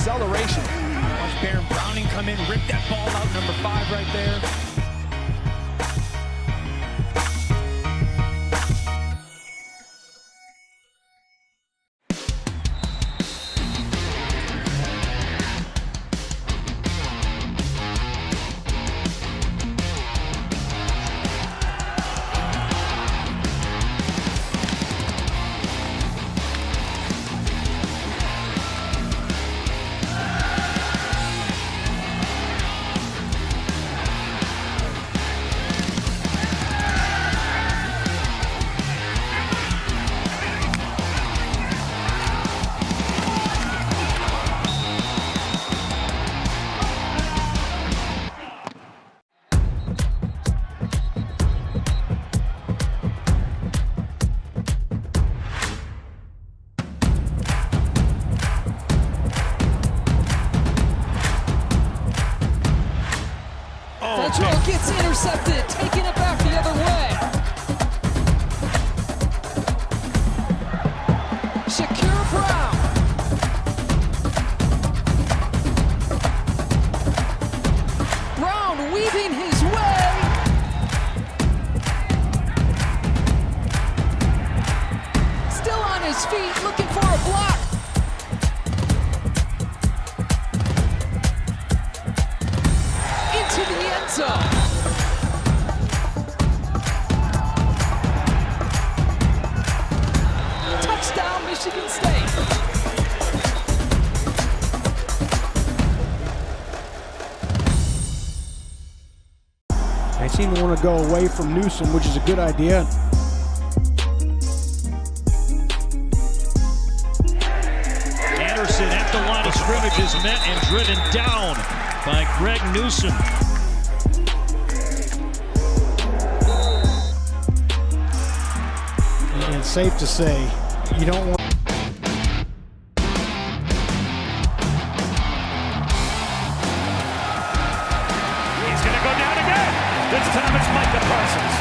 acceleration. Watch Baron Browning come in, rip that ball out, number 5 right there. Rondale gets intercepted, taking it back the other way. Shakir Brown. Brown weaving his way. Still on his feet, looking for a block. Into the end zone. Touchdown, Michigan State. They seem to want to go away from Newsom, which is a good idea. Anderson at the line of scrimmage is met and driven down by Greg Newsom. And it's safe to say, you don't want... He's going to go down again. This time it's Micah Parsons.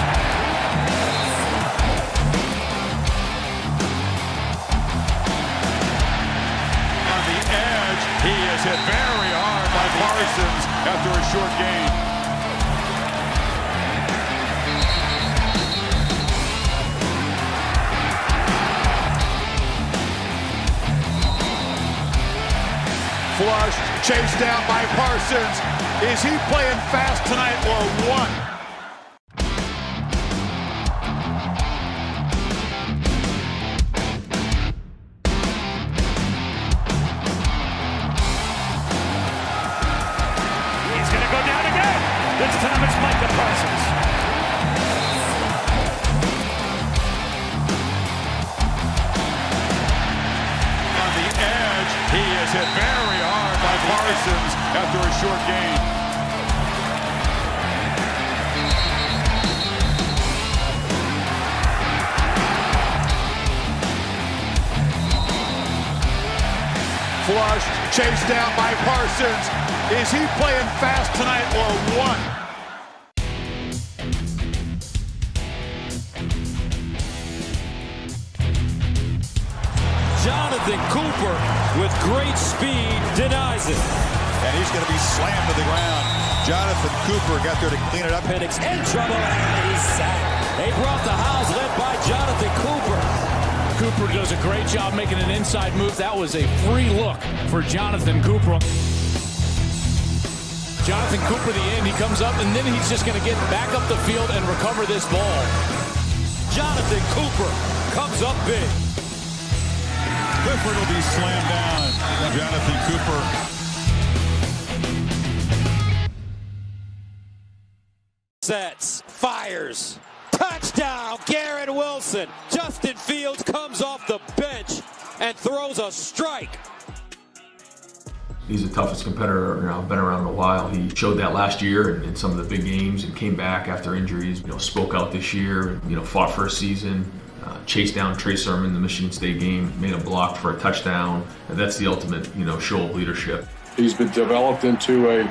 On the edge, he is hit very hard by Parsons after a short gain. Flushed, chased down by Parsons. Is he playing fast tonight or what? He's going to go down again. This time it's Micah Parsons. On the edge, he is hit very hard by Parsons after a short gain. Flushed, chased down by Parsons. Is he playing fast tonight or what? Jonathan Cooper with great speed denies it. And he's going to be slammed to the ground. Jonathan Cooper got there to clean it up. Penix in trouble, and he's sacked. They brought the house, led by Jonathan Cooper. Cooper does a great job making an inside move. That was a free look for Jonathan Cooper. Jonathan Cooper, the end, he comes up, and then he's just going to get back up the field and recover this ball. Jonathan Cooper comes up big. Clifford will be slammed down. Jonathan Cooper. Sets, fires. Touchdown, Garrett Wilson. Justin Fields comes off the bench and throws a strike. He's the toughest competitor, been around a while. He showed that last year in some of the big games and came back after injuries. Spoke out this year, fought for a season, chased down Trey Sermon in the Michigan State game, made a block for a touchdown. And that's the ultimate, show of leadership. He's been developed into an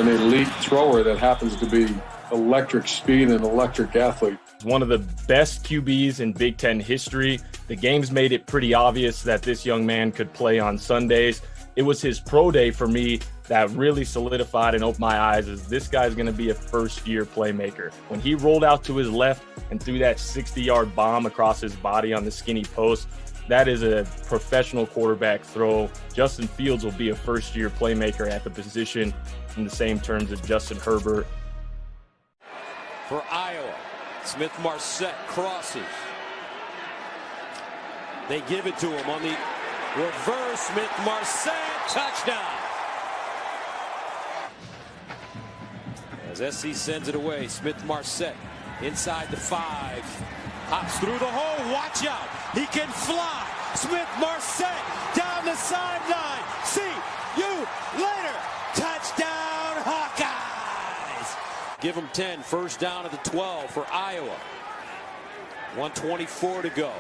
elite thrower that happens to be electric speed and electric athlete. One of the best QBs in Big Ten history. The game's made it pretty obvious that this young man could play on Sundays. it was his pro day for me that really solidified and opened my eyes as this guy's going to be a first-year playmaker. When he rolled out to his left and threw that 60-yard bomb across his body on the skinny post, that is a professional quarterback throw. Justin Fields will be a first-year playmaker at the position in the same terms as Justin Herbert. For Iowa, Smith-Marset crosses. They give it to him on the reverse. Smith-Marset, touchdown. As SC sends it away, Smith-Marset inside the 5. Hops through the hole, watch out. He can fly. Smith-Marset down the sideline. See you later. Touchdown, Hawkeyes. Give them 10, first down at the 12 for Iowa. 1:24 to go.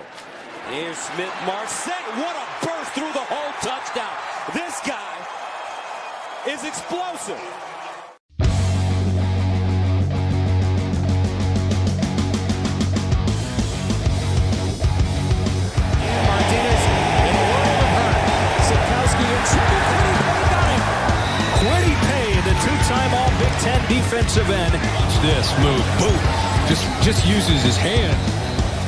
Here's Smith-Marset. What a burst through the hole, touchdown. This guy is explosive. Martinez in a world of hurt. Sikowski in trouble. Quiddy Pay, the two-time All-Big Ten defensive end. Watch this move. Boom. Just uses his hand.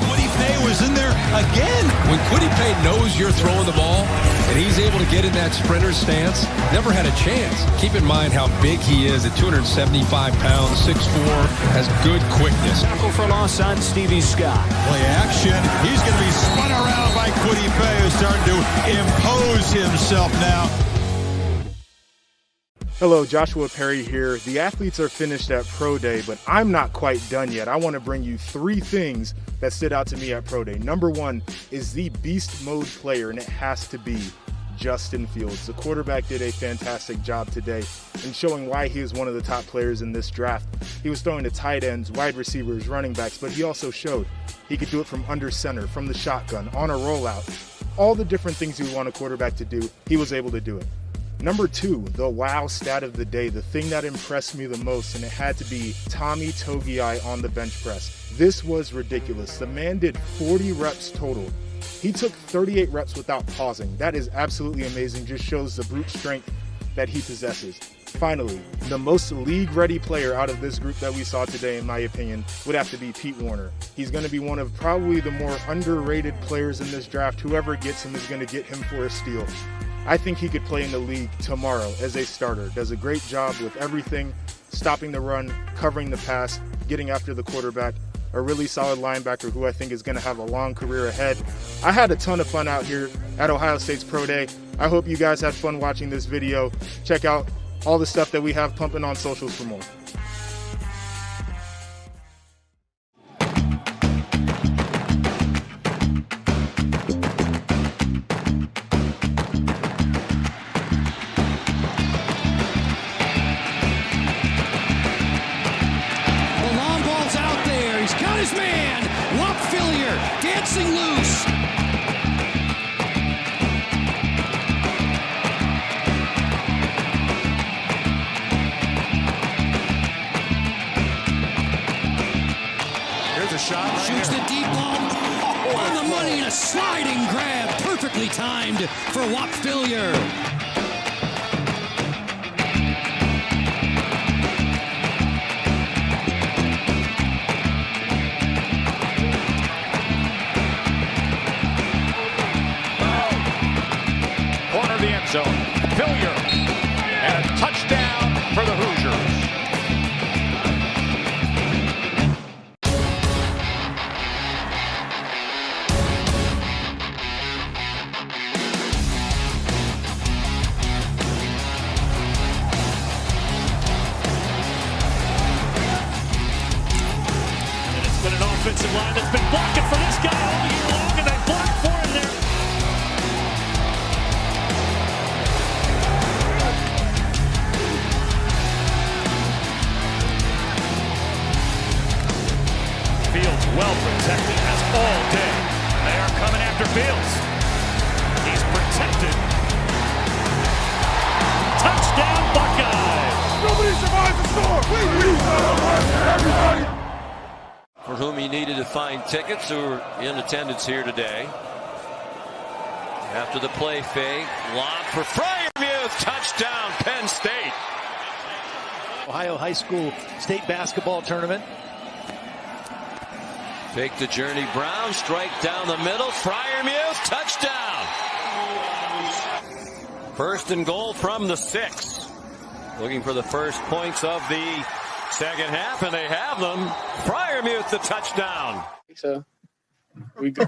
Quiddy Pay was in there again. When Quiddy Pay knows you're throwing the ball and he's able to get in that sprinter stance, never had a chance. Keep in mind how big he is at 275 pounds, 6'4", has good quickness. Tackle for loss on Stevie Scott. Play action. He's going to be spun around by Quiddy Pay, who's starting to impose himself now. Hello, Joshua Perry here. The athletes are finished at Pro Day, but I'm not quite done yet. I want to bring you 3 things that stood out to me at Pro Day. Number 1 is the beast mode player, and it has to be Justin Fields. The quarterback did a fantastic job today in showing why he is one of the top players in this draft. He was throwing to tight ends, wide receivers, running backs, but he also showed he could do it from under center, from the shotgun, on a rollout. All the different things you want a quarterback to do, he was able to do it. Number 2, the wow stat of the day, the thing that impressed me the most, and it had to be Tommy Togiai on the bench press. This was ridiculous. The man did 40 reps total. He took 38 reps without pausing. That is absolutely amazing. Just shows the brute strength that he possesses. Finally, the most league-ready player out of this group that we saw today, in my opinion, would have to be Pete Warner. He's going to be one of probably the more underrated players in this draft. Whoever gets him is going to get him for a steal. I think he could play in the league tomorrow as a starter. Does a great job with everything, stopping the run, covering the pass, getting after the quarterback. A really solid linebacker who I think is going to have a long career ahead. I had a ton of fun out here at Ohio State's Pro Day. I hope you guys had fun watching this video. Check out all the stuff that we have pumping on socials for more. His man, Wapfillier, dancing loose. Here's a shot. Right Shoots here. the deep ball on the money and a sliding grab, perfectly timed for Wapfillier. Zone. Fillier, and a touchdown for the Hoosiers. And it's been an offensive line that's been blocking for this guy all year long, and they blocked for him there. Fields well protected, has all day. They are coming after Fields. He's protected. Touchdown, Buckeyes! Nobody survives the storm. Everybody. For whom he needed to find tickets who are in attendance here today. After the play fake, lob for Fryer. Freiermuth, touchdown, Penn State. Ohio High School State Basketball Tournament. Take the journey, Brown, strike down the middle, Freiermuth, touchdown. First and goal from the 6. Looking for the first points of the second half, and they have them. Freiermuth, the touchdown. So we go.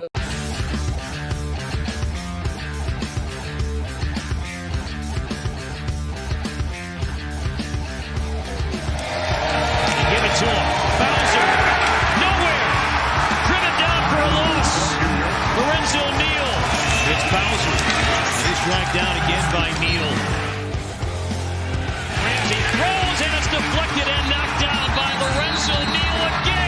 Give it to him. Bowser. Nowhere. Driven down for a loss. Lorenzo Neal. It's Bowser. He's dragged down again by Neal. Ramsey throws and it's deflected and knocked down by Lorenzo Neal again.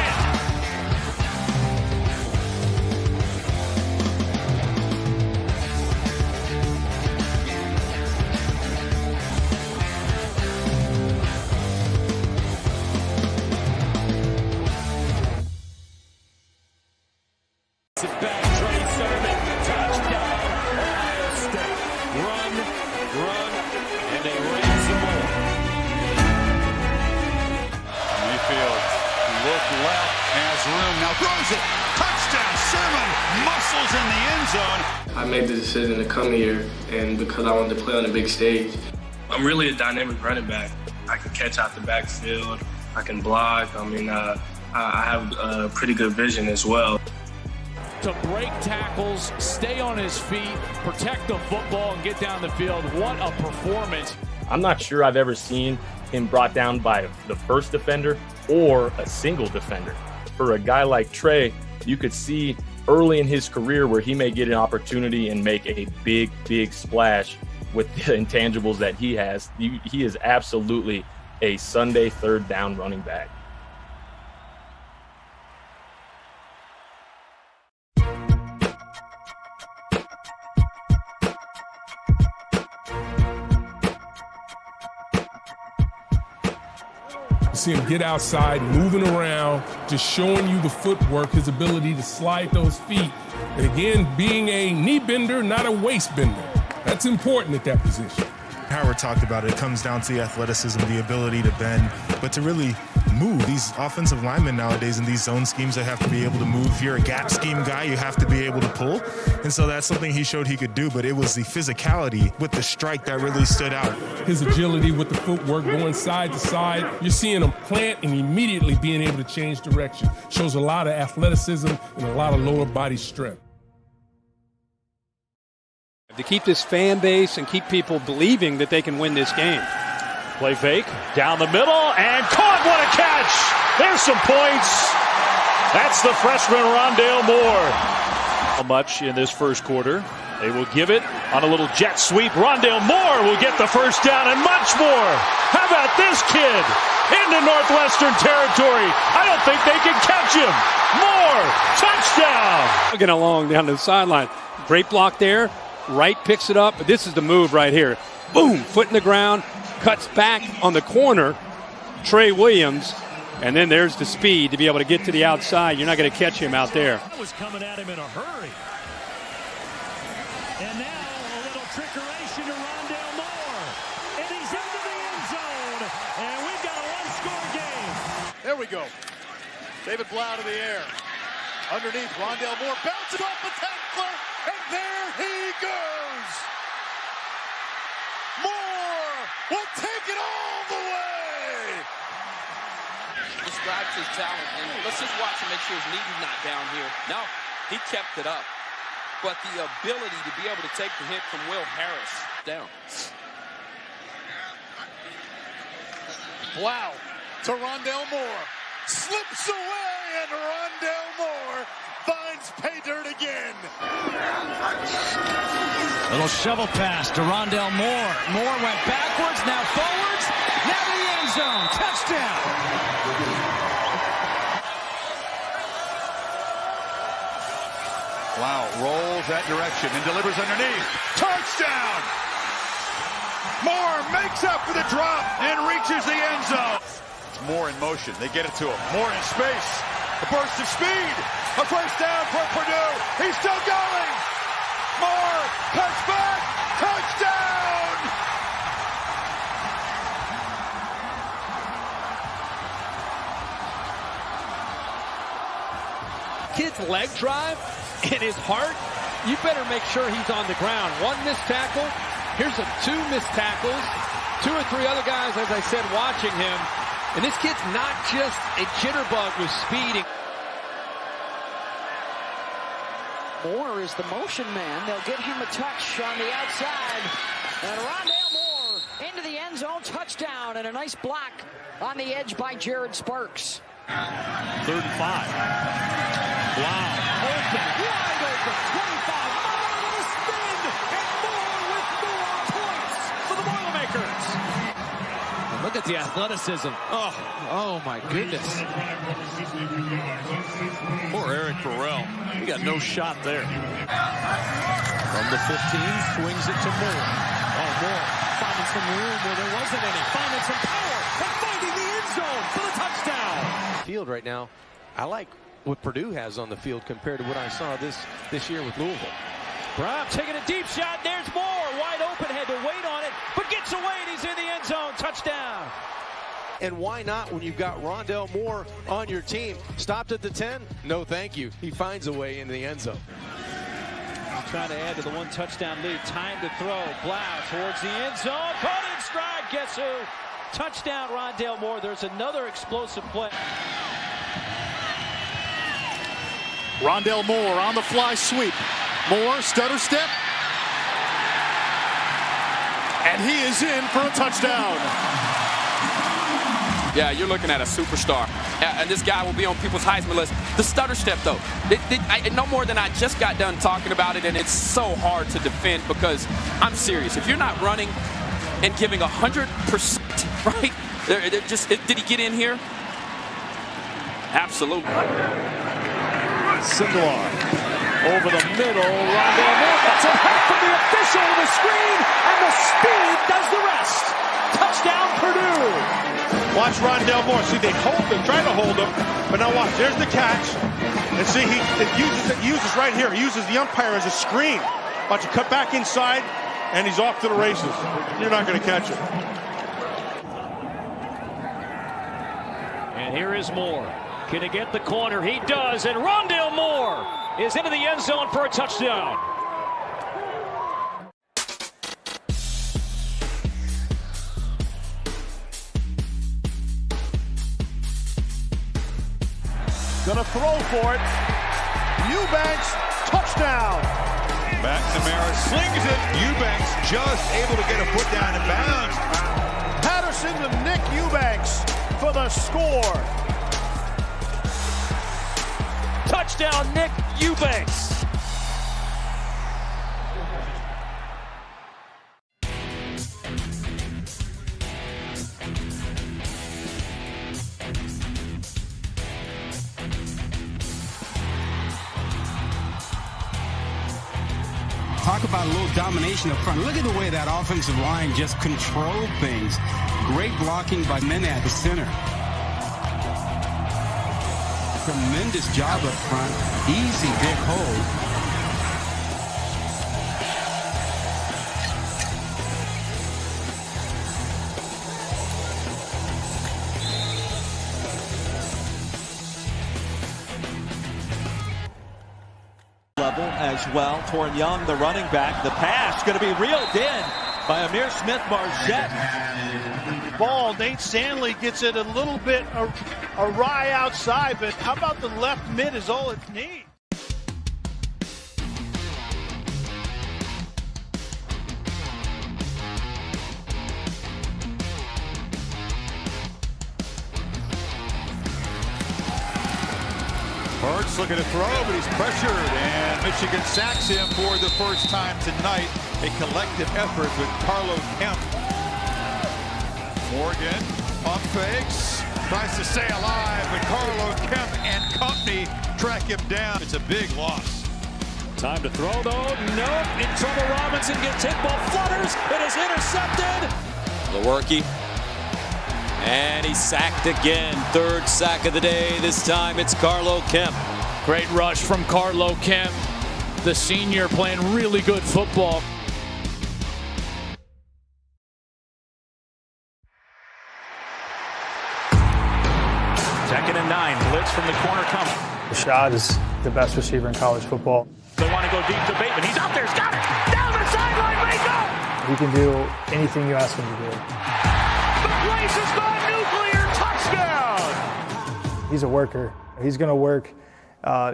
I made the decision to come here, and because I wanted to play on the big stage. I'm really a dynamic running back. I can catch out the backfield. I can block. I mean, I have a pretty good vision as well. To break tackles, stay on his feet, protect the football, and get down the field. What a performance. I'm not sure I've ever seen him brought down by the first defender or a single defender. For a guy like Trey, you could see early in his career where he may get an opportunity and make a big, big splash with the intangibles that he has. He is absolutely a Sunday third down running back. See him get outside, moving around, just showing you the footwork, his ability to slide those feet. And again, being a knee bender, not a waist bender. That's important at that position. Howard talked about it. It comes down to the athleticism, the ability to bend, but to really move. These offensive linemen nowadays in these zone schemes, they have to be able to move. If you're a gap scheme guy, you have to be able to pull. And so that's something he showed he could do, but it was the physicality with the strike that really stood out. His agility with the footwork going side to side. You're seeing him plant and immediately being able to change direction. Shows a lot of athleticism and a lot of lower body strength. To keep this fan base and keep people believing that they can win this game. Play fake, down the middle, and caught. What a catch! There's some points. That's the freshman Rondale Moore. How much in this first quarter? They will give it on a little jet sweep. Rondale Moore will get the first down and much more. How about this kid? Into Northwestern territory. I don't think they can catch him. Moore, touchdown. Looking along down the sideline. Great block there. Wright picks it up, but this is the move right here. Boom, foot in the ground, cuts back on the corner, Trey Williams, and then there's the speed to be able to get to the outside. You're not going to catch him out there. That was coming at him in a hurry. And now a little trickeration to Rondale Moore. And he's into the end zone. And we've got a one-score game. There we go. David Blau to the air. Underneath, Rondale Moore bounces off the tackler, and there he goes. Moore will take it all the way. Describes his talent, and let's just watch him make sure his knee is not down here. No, he kept it up. But the ability to be able to take the hit from Will Harris down. Blau to Rondale Moore. Slips away, and Rondale Moore finds pay dirt again. Little shovel pass to Rondale Moore. Moore went backwards, now forwards, now to the end zone. Touchdown. Blau rolls that direction and delivers underneath. Touchdown! Moore makes up for the drop and reaches the end zone. Moore in motion. They get it to him. Moore in space. A burst of speed. A first down for Purdue. He's still going. Moore cuts back. Touchdown. his leg drive and his heart, you better make sure he's on the ground. One missed tackle. Here's two missed tackles. 2 or 3 other guys, as I said, watching him. And this kid's not just a jitterbug with speed. Moore is the motion man. They'll get him a touch on the outside. And Rondale Moore into the end zone. Touchdown and a nice block on the edge by Jared Sparks. 3rd and 5. Wow. Open. Wide open. 25. Moore with a spin. And Moore with more points for the Boilermakers. And look at the athleticism. Oh my goodness. Poor Eric Burrell. He got no shot there. From the 15, swings it to Moore. Moore finding some room where there wasn't any. Finding some power and finding the end zone for the touchdown. Field right now, I like what Purdue has on the field compared to what I saw this year with Louisville. Brown taking a deep shot. There's Moore. Wide open. Had to wait on it, but gets away and he's in the end zone. Touchdown. And why not when you've got Rondale Moore on your team? Stopped at the 10? No, thank you. He finds a way into the end zone. Trying to add to the 1 touchdown lead. Time to throw. Blau towards the end zone. Caught in stride. Guess who? Touchdown, Rondale Moore. There's another explosive play. Rondale Moore on the fly sweep. Moore, stutter step. And he is in for a touchdown. Yeah, you're looking at a superstar. And this guy will be on people's Heisman list. The stutter step, though. No more than I just got done talking about it, and it's so hard to defend because I'm serious. If you're not running and giving 100%, right? Did he get in here? Absolutely. Sindelar over the middle. Rondale Moore gets a help from the official. The screen and the speed does the rest. Touchdown, Purdue. Watch Rondale Moore. See, they try to hold him, but now watch. There's the catch. And see, he uses right here. He uses the umpire as a screen. Watch him cut back inside, and he's off to the races. You're not going to catch it. And here is Moore. Can he get the corner? He does. And Rondale Moore is into the end zone for a touchdown. Gonna throw for it. Eubanks, touchdown. McNamara slings it. Eubanks just able to get a foot down in bounds. Patterson to Nick Eubanks for the score. Touchdown, Nick Eubanks. Talk about a little domination up front. Look at the way that offensive line just controlled things. Great blocking by men at the center. Tremendous job up front. Easy big hold. As well. Torrin Young, the running back. The pass going to be reeled in by Amir Smith-Marset. Ball, Nate Stanley gets it a little bit awry outside, but how about the left mid is all it needs? Hurts looking to throw, but he's pressured, and Michigan sacks him for the first time tonight. A collective effort with Carlo Kemp. Morgan, pump fakes, tries to stay alive, but Carlo Kemp and company track him down. It's a big loss. Time to throw, though. Nope. In trouble. Robinson gets hit. Ball flutters. It is intercepted. Lewerke. And he's sacked again. 3rd sack of the day. This time it's Carlo Kemp. Great rush from Carlo Kemp, the senior, playing really good football. Second and 9. Blitz from the corner coming. Rashod is the best receiver in college football. They want to go deep to Bateman. He's out there. He's got it. Down the sideline. Bateman. He can do anything you ask him to do. The place has gone nuclear. Touchdown. He's a worker. He's going to work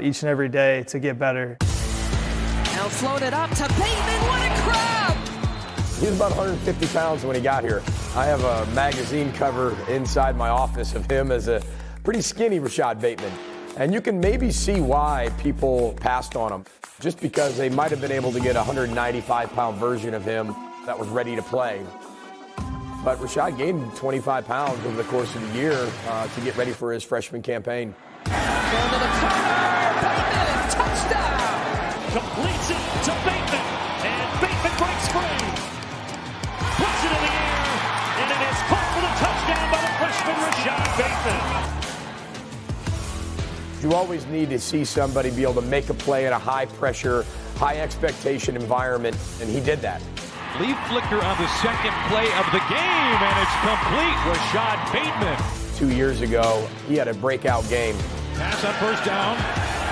each and every day to get better. Now float it up to Bateman. What a crab! He was about 150 pounds when he got here. I have a magazine cover inside my office of him as a pretty skinny Rashod Bateman. And you can maybe see why people passed on him. Just because they might have been able to get a 195-pound version of him that was ready to play. But Rashod gained 25 pounds over the course of the year to get ready for his freshman campaign. Going to the corner. Bateman, touchdown! Completes it to Bateman. And Bateman breaks free. Puts it in the air. And it is caught for the touchdown by the freshman Rashod Bateman. You always need to see somebody be able to make a play in a high-pressure, high-expectation environment, and he did that. Lead flicker on the second play of the game, and it's complete. Rashod Bateman. 2 years ago, he had a breakout game. Pass on first down.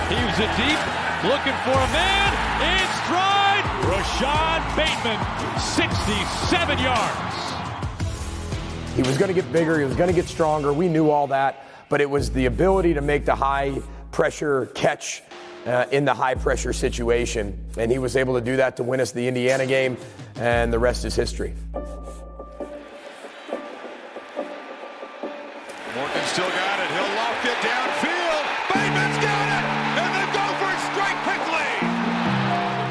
Heaves it deep. Looking for a man. In stride. Rashod Bateman, 67 yards. He was going to get bigger. He was going to get stronger. We knew all that. But it was the ability to make the high-pressure catch in the high-pressure situation. And he was able to do that to win us the Indiana game, and the rest is history. Morgan still got it. He'll loft it downfield. Bateman's got it! And the Gophers strike quickly!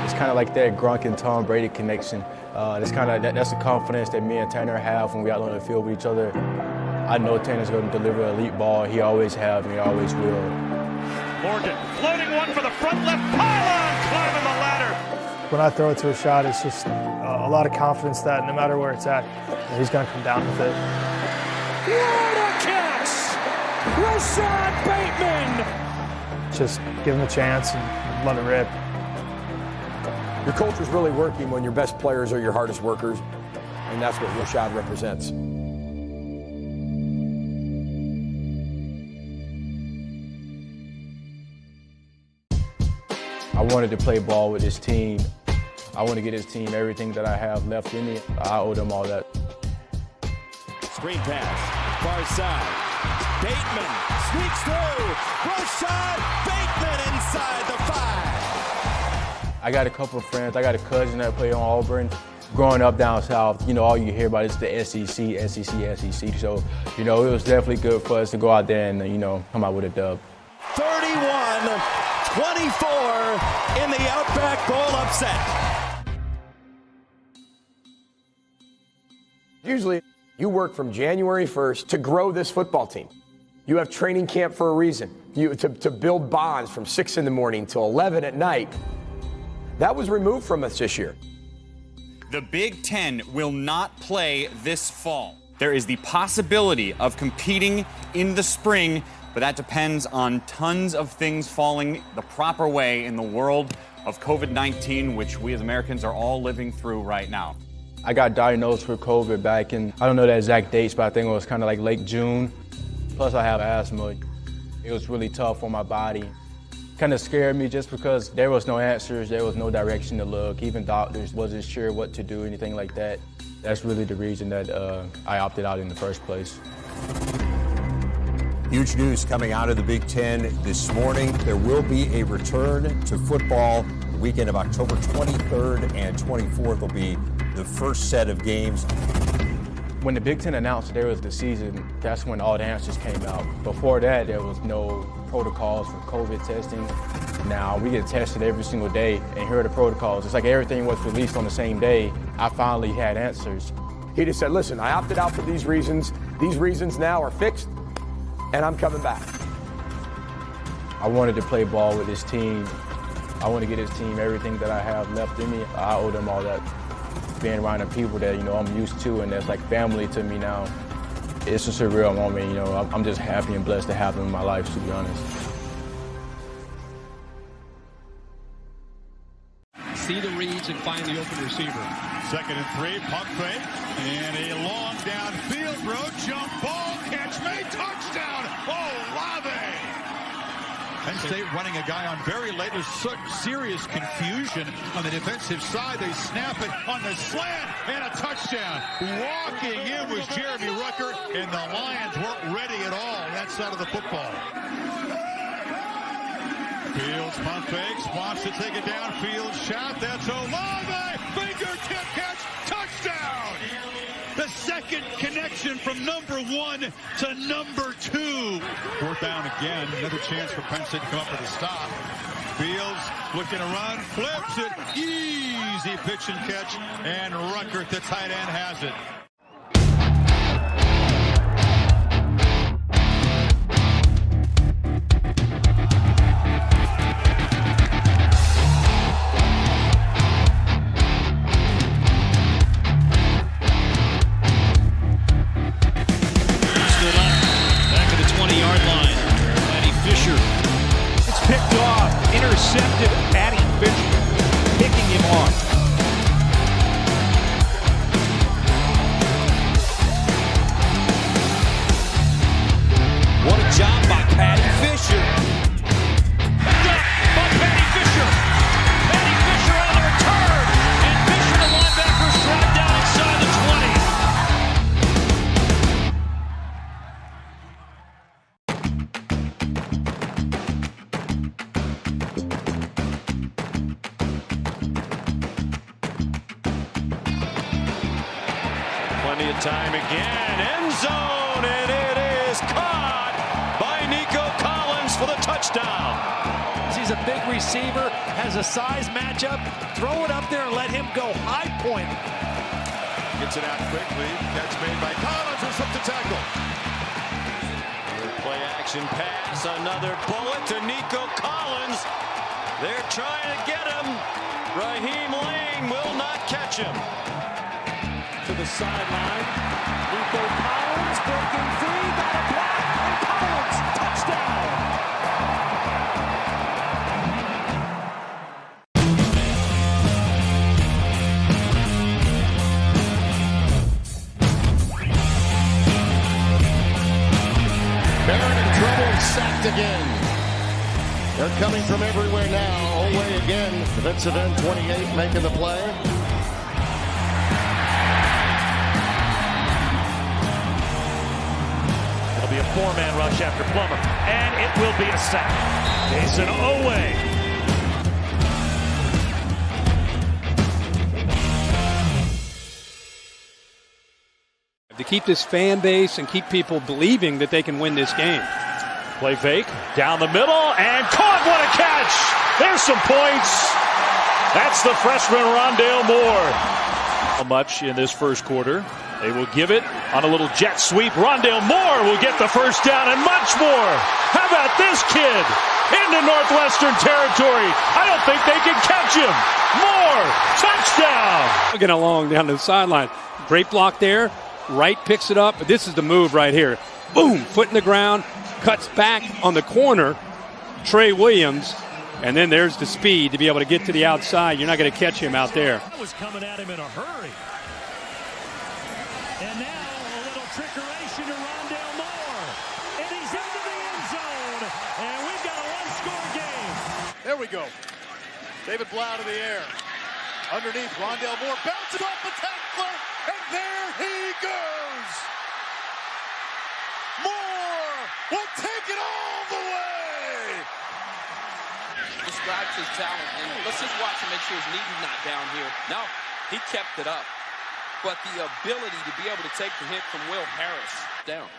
It's kind of like that Gronk and Tom Brady connection. It's kind of that's the confidence that me and Tanner have when we out on the field with each other. I know Tanner's going to deliver an elite ball. He always has, and he always will. Morgan floating one for the front left pylon, climbing the ladder. When I throw it to a shot, it's just a lot of confidence that no matter where it's at, he's going to come down with it. What a catch! Rashod Bateman! Just give him a chance and let it rip. Your culture's really working when your best players are your hardest workers, and that's what Rashod represents. I wanted to play ball with this team. I want to get this team everything that I have left in me. I owe them all that. Screen pass, far side. Bateman sneaks through. Rashod Bateman inside the 5. I got a couple of friends. I got a cousin that played on Auburn. Growing up down south, all you hear about is the SEC. So, it was definitely good for us to go out there and, come out with a dub. 31-24 in the Outback Bowl upset. Usually, you work from January 1st to grow this football team. You have training camp for a reason. To build bonds from 6 in the morning till 11 at night. That was removed from us this year. The Big Ten will not play this fall. There is the possibility of competing in the spring, but that depends on tons of things falling the proper way in the world of COVID-19, which we as Americans are all living through right now. I got diagnosed with COVID back in, I don't know the exact dates, but I think it was kind of like late June. Plus I have asthma. It was really tough on my body. Kind of scared me just because there was no answers, there was no direction to look. Even doctors wasn't sure what to do, anything like that. That's really the reason that I opted out in the first place. Huge news coming out of the Big Ten this morning. There will be a return to football the weekend of October 23rd and 24th will be the first set of games. When the Big Ten announced there was the season, that's when all the answers came out. Before that, there was no protocols for COVID testing. Now we get tested every single day, and here are the protocols. It's like everything was released on the same day. I finally had answers. He just said, listen, I opted out for these reasons. These reasons now are fixed, and I'm coming back. I wanted to play ball with this team. I want to get this team everything that I have left in me. I owe them all that. Being around the people that, I'm used to and that's like family to me now. It's a surreal moment, I'm just happy and blessed to have them in my life, to be honest. See the reads and find the open receiver. 2nd and 3, pump fake, and a long downfield road jump ball catch made, touchdown, Olave! Penn State running a guy on very late. There's serious confusion on the defensive side. They snap it on the slant and a touchdown. Walking in was Jeremy Rucker, and the Lions weren't ready at all on that side of the football. Fields pump fakes, wants to take it downfield shot. That's Olave, fingertip catch, touchdown! The second connection from number 1 to number 2. Fourth down again, another chance for Penn State to come up with a stop. Fields looking to run, flips it, easy pitch and catch, and Rucker, the tight end, has it. Picked off, intercepted, Patty Fisher picking him off. What a job by Patty Fisher. Picked up by Patty Fisher. Patty Fisher on the return, and Fisher, the linebackers, drive down inside the 20. Plenty of time again, end zone, and it is caught by Nico Collins for the touchdown. He's a big receiver, has a size matchup. Throw it up there and let him go high point. Gets it out quickly. Catch made by Collins, who's up to tackle. Play action pass, another bullet to Nico Collins. They're trying to get him. Raheem Lane will not catch him. To the sideline, Nico Collins breaking free, got a block, and Collins, touchdown! Barrett in trouble, sacked again. They're coming from everywhere now. Away again, defensive end 28 making the play. It'll be a 4-man rush after Plummer, and it will be a sack. Jason Owe. To keep this fan base and keep people believing that they can win this game. Play fake, down the middle, and caught. What a catch! There's some points. That's the freshman Rondale Moore. How much in this first quarter? They will give it on a little jet sweep. Rondale Moore will get the first down and much more. How about this kid? Into Northwestern territory. I don't think they can catch him. Moore, touchdown. Looking along down the sideline. Great block there. Wright picks it up. But this is the move right here. Boom, foot in the ground. Cuts back on the corner. Trey Williams. And then there's the speed to be able to get to the outside. You're not going to catch him out there. I was coming at him in a hurry. And now a little trickeration to Rondale Moore. And he's into the end zone. And we've got a one-score game. There we go. David Blau to the air. Underneath, Rondale Moore bounces off the tackler. And there he goes. Moore will take it all the way. Describes his talent, and let's just watch and make sure his knee is not down here. No, he kept it up. But the ability to be able to take the hit from Will Harris down.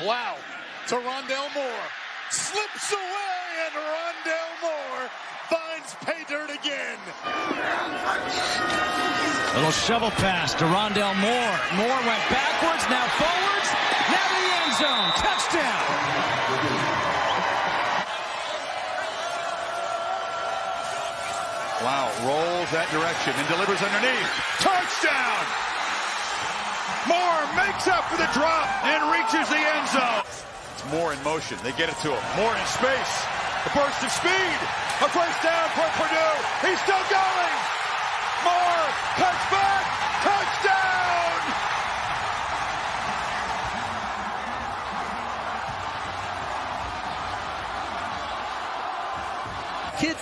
Wow. To Rondale Moore. Slips away, and Rondale Moore finds pay dirt again. Little shovel pass to Rondale Moore. Moore went backwards, now forwards. Now to the end zone. Touchdown. Wow, rolls that direction and delivers underneath. Touchdown! Moore makes up for the drop and reaches the end zone. It's Moore in motion. They get it to him. Moore in space. A burst of speed. A first down for Purdue. He's still going. Moore cuts back. Touchdown!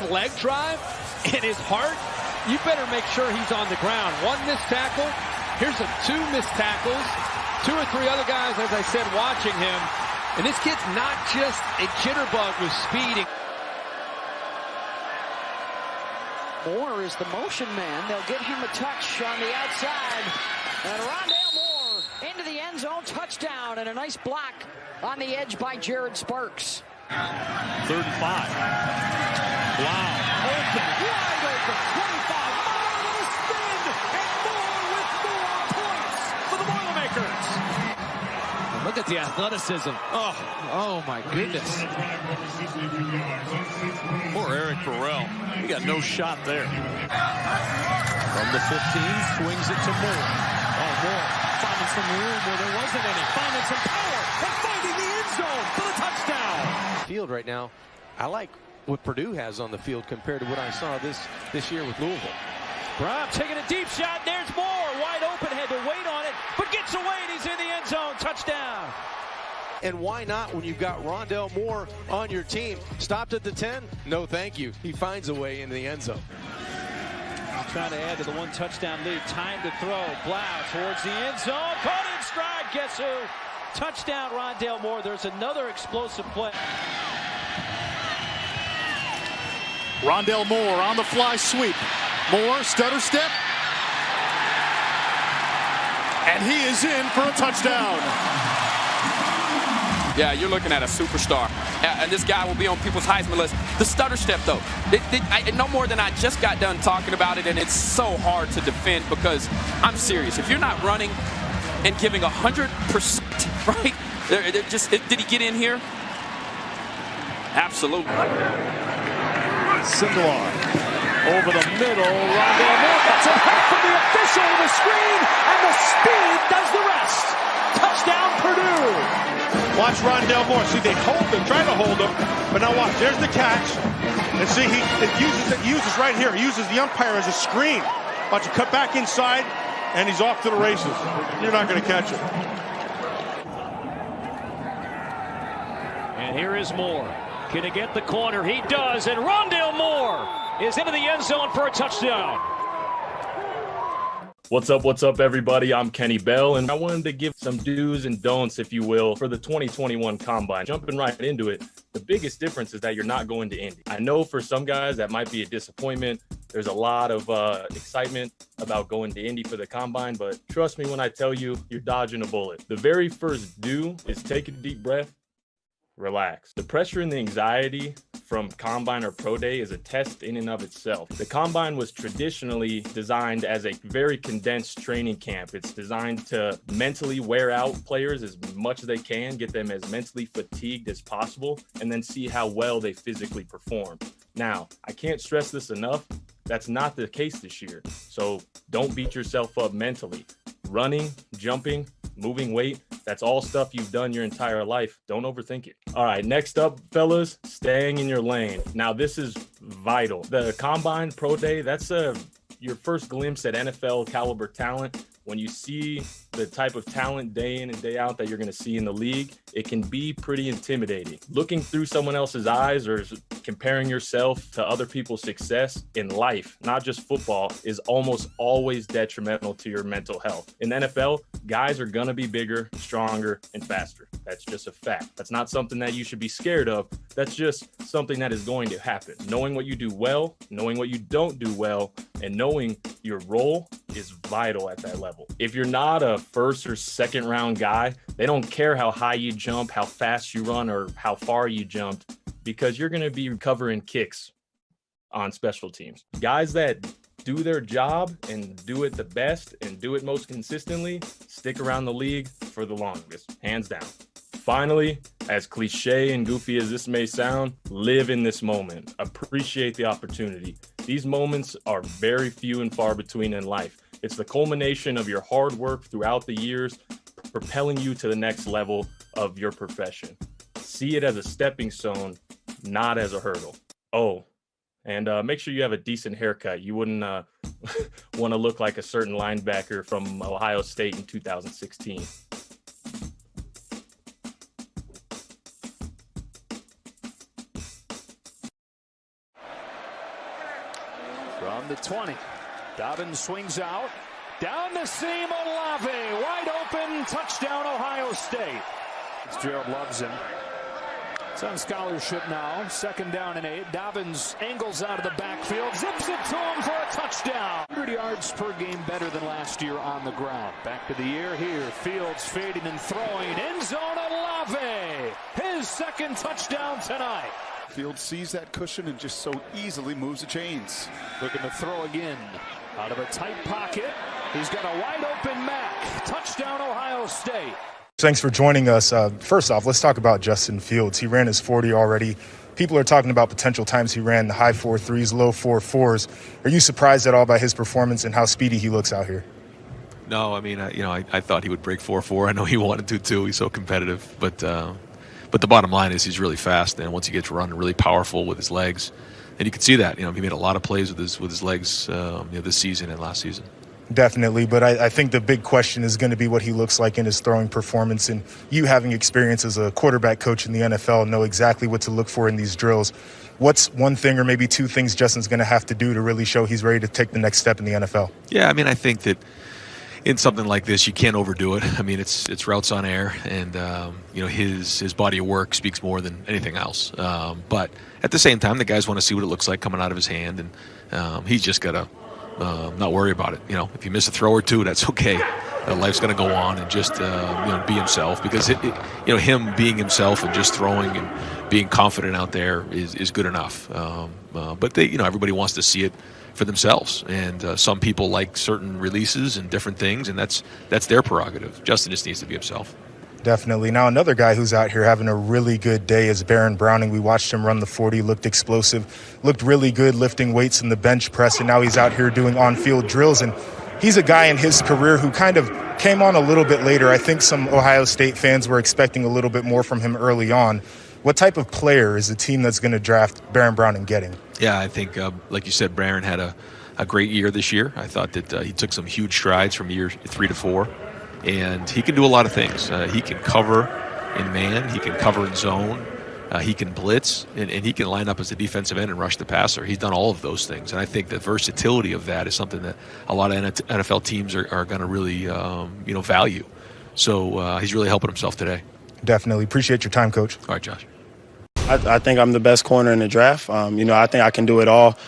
leg drive and his heart, you better make sure he's on the ground. One missed tackle. Here's two missed tackles. 2 or 3 other guys, as I said, watching him. And this kid's not just a jitterbug with speed. Moore is the motion man. They'll get him a touch on the outside. And Rondale Moore into the end zone. Touchdown and a nice block on the edge by Jared Sparks. 3rd and 5. Wow. Open. Wide open. 25. Moore with a spin. And Moore with 4 points for the Boilermakers. And look at the athleticism. Oh my goodness. Poor Eric Burrell. He got no shot there. From the 15, swings it to Moore. Moore finding some room where there wasn't any. Finding some power and finding the end zone for the touchdown. Field right now, I like what Purdue has on the field compared to what I saw this year with Louisville. Brown taking a deep shot. There's Moore. Wide open. Had to wait on it, but gets away and he's in the end zone. Touchdown. And why not when you've got Rondale Moore on your team? Stopped at the 10? No, thank you. He finds a way into the end zone. Trying to add to the 1 touchdown lead. Time to throw. Blau towards the end zone. Caught in stride. Guess who? Touchdown, Rondale Moore. There's another explosive play. Rondale Moore on the fly sweep. Moore, stutter step. And he is in for a touchdown. Yeah, you're looking at a superstar. And this guy will be on people's Heisman list. The stutter step, though, no more than I just got done talking about it, and it's so hard to defend because I'm serious. If you're not running and giving 100%, right? Did he get in here? Absolutely. Sindelar over the middle. Rondale Moore got some help from the official with the screen, and the speed does the rest. Touchdown, Purdue. Watch Rondale Moore. See, they try to hold him, but now watch. There's the catch. And see, he uses right here. He uses the umpire as a screen. Watch it cut back inside, and he's off to the races. You're not going to catch him. And here is Moore. Can he get the corner? He does, and Rondale Moore is into the end zone for a touchdown. What's up, everybody? I'm Kenny Bell, and I wanted to give some do's and don'ts, if you will, for the 2021 Combine. Jumping right into it, the biggest difference is that you're not going to Indy. I know for some guys that might be a disappointment. There's a lot of excitement about going to Indy for the Combine, but trust me when I tell you, you're dodging a bullet. The very first do is take a deep breath, relax. The pressure and the anxiety from Combine or Pro Day is a test in and of itself. The Combine was traditionally designed as a very condensed training camp. It's designed to mentally wear out players as much as they can, get them as mentally fatigued as possible, and then see how well they physically perform. Now, I can't stress this enough. That's not the case this year. So don't beat yourself up mentally. Running, jumping, moving weight, that's all stuff you've done your entire life. Don't overthink it. All right, next up, fellas, staying in your lane. Now, this is vital. The Combine Pro Day, that's your first glimpse at NFL caliber talent. When you see the type of talent day in and day out that you're going to see in the league, it can be pretty intimidating. Looking through someone else's eyes or comparing yourself to other people's success in life, not just football, is almost always detrimental to your mental health. In the NFL, guys are going to be bigger, stronger, and faster. That's just a fact. That's not something that you should be scared of. That's just something that is going to happen. Knowing what you do well, knowing what you don't do well, and knowing your role is vital at that level. If you're not a first or second round guy, they don't care how high you jump, how fast you run, or how far you jumped, because you're going to be covering kicks on special teams. Guys that do their job and do it the best and do it most consistently stick around the league for the longest, hands down. Finally, as cliche and goofy as this may sound, live in this moment. Appreciate the opportunity. These moments are very few and far between in life. It's the culmination of your hard work throughout the years, propelling you to the next level of your profession. See it as a stepping stone, not as a hurdle. Oh, and make sure you have a decent haircut. You wouldn't want to look like a certain linebacker from Ohio State in 2016. From the 20, Dobbins swings out. Down the seam, Olave, wide open, touchdown, Ohio State. Gerald loves him. It's on scholarship now. 2nd down and 8. Dobbins angles out of the backfield, zips it to him for a touchdown. 100 yards per game better than last year on the ground. Back to the air here. Fields fading and throwing. End zone, Olave. His 2nd touchdown tonight. Fields sees that cushion and just so easily moves the chains. Looking to throw again. Out of a tight pocket. He's got a wide open Mac. Touchdown, Ohio State. Thanks for joining us. First off, let's talk about Justin Fields. He ran his 40 already. People are talking about potential times he ran the high 4.3s, low 4.4s. Are you surprised at all by his performance and how speedy he looks out here? No, I mean, I thought he would break 4.4. I know he wanted to too. He's so competitive, but the bottom line is he's really fast, and once he gets running, really powerful with his legs, and you can see that. He made a lot of plays with his legs this season and last season. Definitely, but I think the big question is going to be what he looks like in his throwing performance, and you having experience as a quarterback coach in the NFL know exactly what to look for in these drills. What's one thing or maybe two things Justin's going to have to do to really show he's ready to take the next step in the NFL? Yeah, I mean, I think that in something like this, you can't overdo it. I mean, it's routes on air, and his body of work speaks more than anything else. But at the same time, the guys want to see what it looks like coming out of his hand, and he's just got to not worry about it. If you miss a throw or two, that's okay. Life's going to go on, and just be himself, because him being himself and just throwing and being confident out there is good enough. But everybody wants to see it for themselves, and some people like certain releases and different things, and that's their prerogative. Justin just needs to be himself. Definitely. Now, another guy who's out here having a really good day is Baron Browning. We watched him run the 40, looked explosive, looked really good lifting weights in the bench press, and now he's out here doing on-field drills. And he's a guy in his career who kind of came on a little bit later. I think some Ohio State fans were expecting a little bit more from him early on. What type of player is the team that's going to draft Baron Browning getting? Yeah, I think, like you said, Baron had a great year this year. I thought that he took some huge strides from year 3 to 4. And he can do a lot of things. He can cover in man. He can cover in zone. He can blitz. And he can line up as a defensive end and rush the passer. He's done all of those things. And I think the versatility of that is something that a lot of NFL teams are going to really value. So he's really helping himself today. Definitely. Appreciate your time, Coach. All right, Josh. I think I'm the best corner in the draft. I think I can do it all,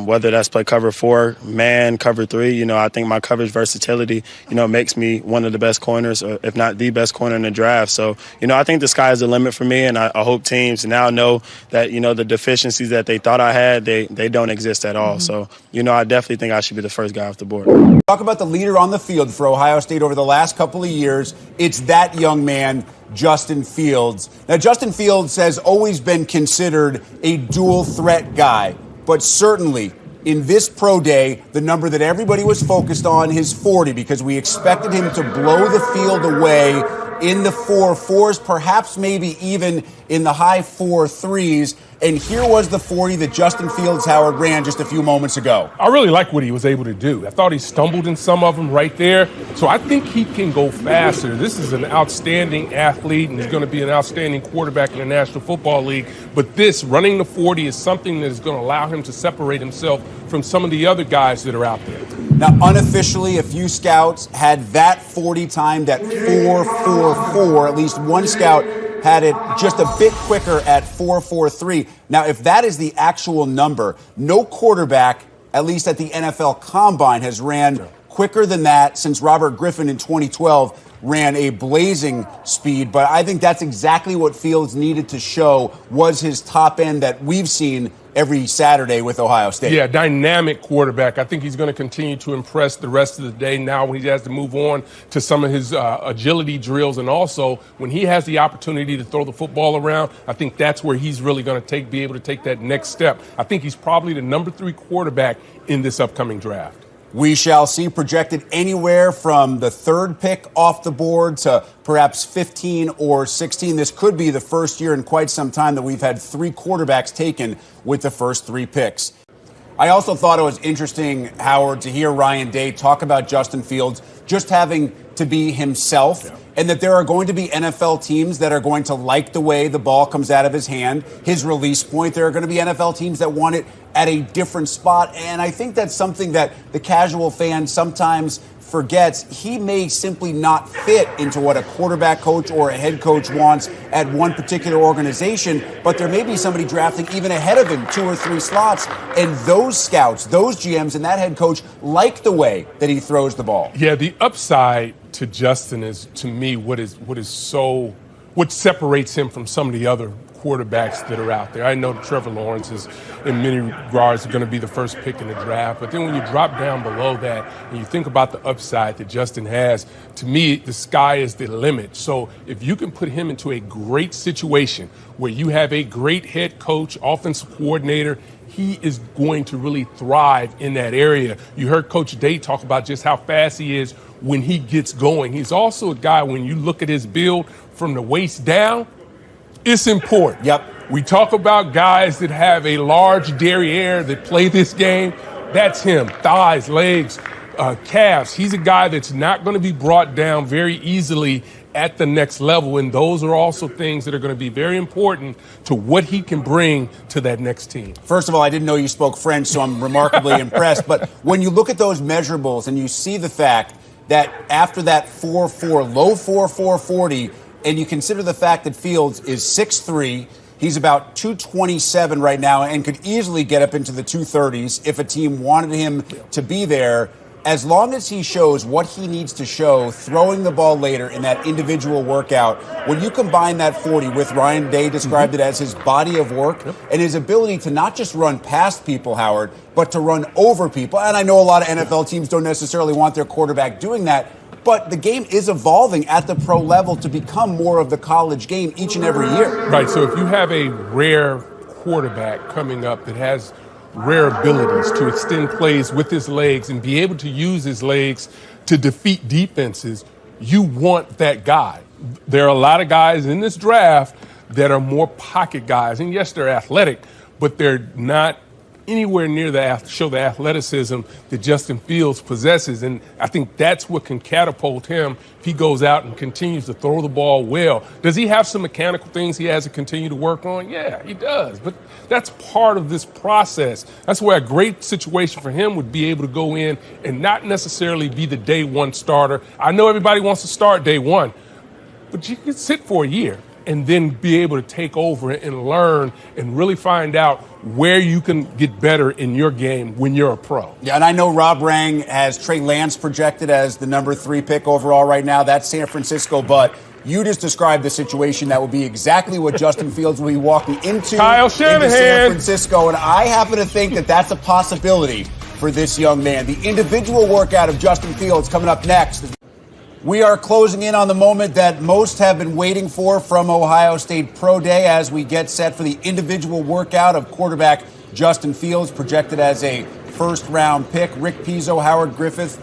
whether that's play cover 4, man, cover 3. I think my coverage versatility, makes me one of the best corners, or if not the best corner in the draft. So, I think the sky is the limit for me, and I hope teams now know that, the deficiencies that they thought I had, they don't exist at all. So, I definitely think I should be the first guy off the board. Talk about the leader on the field for Ohio State over the last couple of years. It's that young man, Justin Fields. Now, Justin Fields has always been considered a dual threat guy, but certainly in this pro day, the number that everybody was focused on is 40, because we expected him to blow the field away in the 4.4s, perhaps maybe even in the high 4.3s. And here was the 40 that Justin Fields Howard ran just a few moments ago. I really like what he was able to do. I thought he stumbled in some of them right there. So I think he can go faster. This is an outstanding athlete, and he's going to be an outstanding quarterback in the National Football League. But this, running the 40, is something that is going to allow him to separate himself from some of the other guys that are out there. Now, unofficially, a few scouts had that 40 timed at 4.44. At least one scout had it just a bit quicker at 4.43. Now, if that is the actual number, no quarterback, at least at the NFL Combine, has ran quicker than that since Robert Griffin in 2012 ran a blazing speed. But I think that's exactly what Fields needed to show was his top end that we've seen every Saturday with Ohio State. Yeah, dynamic quarterback. I think he's going to continue to impress the rest of the day now when he has to move on to some of his agility drills. And also, when he has the opportunity to throw the football around, I think that's where he's really going to be able to take that next step. I think he's probably the number 3 quarterback in this upcoming draft. We shall see, projected anywhere from the 3rd pick off the board to perhaps 15 or 16. This could be the first year in quite some time that we've had 3 quarterbacks taken with the first 3 picks. I also thought it was interesting, Howard, to hear Ryan Day talk about Justin Fields just having to be himself and that there are going to be NFL teams that are going to like the way the ball comes out of his hand, his release point. There are going to be NFL teams that want it at a different spot. And I think that's something that the casual fan sometimes forgets. He may simply not fit into what a quarterback coach or a head coach wants at one particular organization, but there may be somebody drafting even ahead of him 2 or 3 slots, and those scouts, those GMs, and that head coach like the way that he throws the ball. Yeah, the upside to Justin is, to me, what separates him from some of the other quarterbacks that are out there. I know Trevor Lawrence is, in many regards, going to be the first pick in the draft. But then when you drop down below that and you think about the upside that Justin has, to me, the sky is the limit. So if you can put him into a great situation where you have a great head coach, offensive coordinator, he is going to really thrive in that area. You heard Coach Day talk about just how fast he is when he gets going. He's also a guy, when you look at his build from the waist down, it's important. Yep. We talk about guys that have a large derriere that play this game. That's him. Thighs, legs, calves. He's a guy that's not going to be brought down very easily at the next level. And those are also things that are going to be very important to what he can bring to that next team. First of all, I didn't know you spoke French, so I'm remarkably impressed. But when you look at those measurables and you see the fact that after that 4.4, low 4.4 40, and you consider the fact that Fields is 6'3", he's about 227 right now and could easily get up into the 230s if a team wanted him to be there. As long as he shows what he needs to show, throwing the ball later in that individual workout, when you combine that 40 with Ryan Day described it as his body of work and his ability to not just run past people, Howard, but to run over people. And I know a lot of NFL teams don't necessarily want their quarterback doing that, but the game is evolving at the pro level to become more of the college game each and every year. Right, so if you have a rare quarterback coming up that has rare abilities to extend plays with his legs and be able to use his legs to defeat defenses, you want that guy. There are a lot of guys in this draft that are more pocket guys. And yes, they're athletic, but they're not anywhere near the athleticism that Justin Fields possesses. And I think that's what can catapult him if he goes out and continues to throw the ball well. Does he have some mechanical things he has to continue to work on? Yeah, he does. But that's part of this process. That's where a great situation for him would be able to go in and not necessarily be the day one starter. I know everybody wants to start day one, but you can sit for a year and then be able to take over and learn and really find out where you can get better in your game when you're a pro. Yeah, and I know Rob Rang has Trey Lance projected as the number 3 pick overall right now. That's San Francisco, but you just described the situation that will be exactly what Justin Fields will be walking into, Kyle Shanahan. Into San Francisco, and I happen to think that that's a possibility for this young man. The individual workout of Justin Fields coming up next. We are closing in on the moment that most have been waiting for from Ohio State Pro Day as we get set for the individual workout of quarterback Justin Fields, projected as a first-round pick. Rick Pizzo, Howard Griffith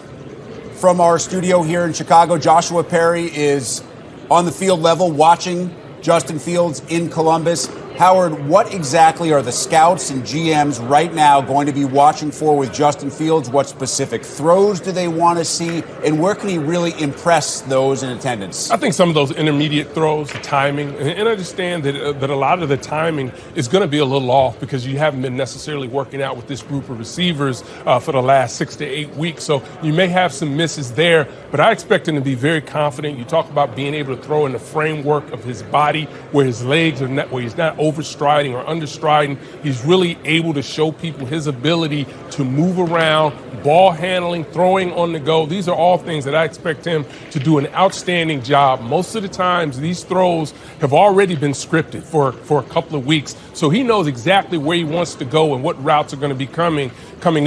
from our studio here in Chicago. Joshua Perry is on the field level watching Justin Fields in Columbus. Howard, what exactly are the scouts and GMs right now going to be watching for with Justin Fields? What specific throws do they want to see? And where can he really impress those in attendance? I think some of those intermediate throws, the timing, and understand that a lot of the timing is going to be a little off because you haven't been necessarily working out with this group of receivers for the last 6 to 8 weeks. So you may have some misses there, but I expect him to be very confident. You talk about being able to throw in the framework of his body where his legs are not, where he's not overstriding or understriding. He's really able to show people his ability to move around, ball handling, throwing on the go. These are all things that I expect him to do an outstanding job. Most of the times, these throws have already been scripted for a couple of weeks, so he knows exactly where he wants to go and what routes are going to be coming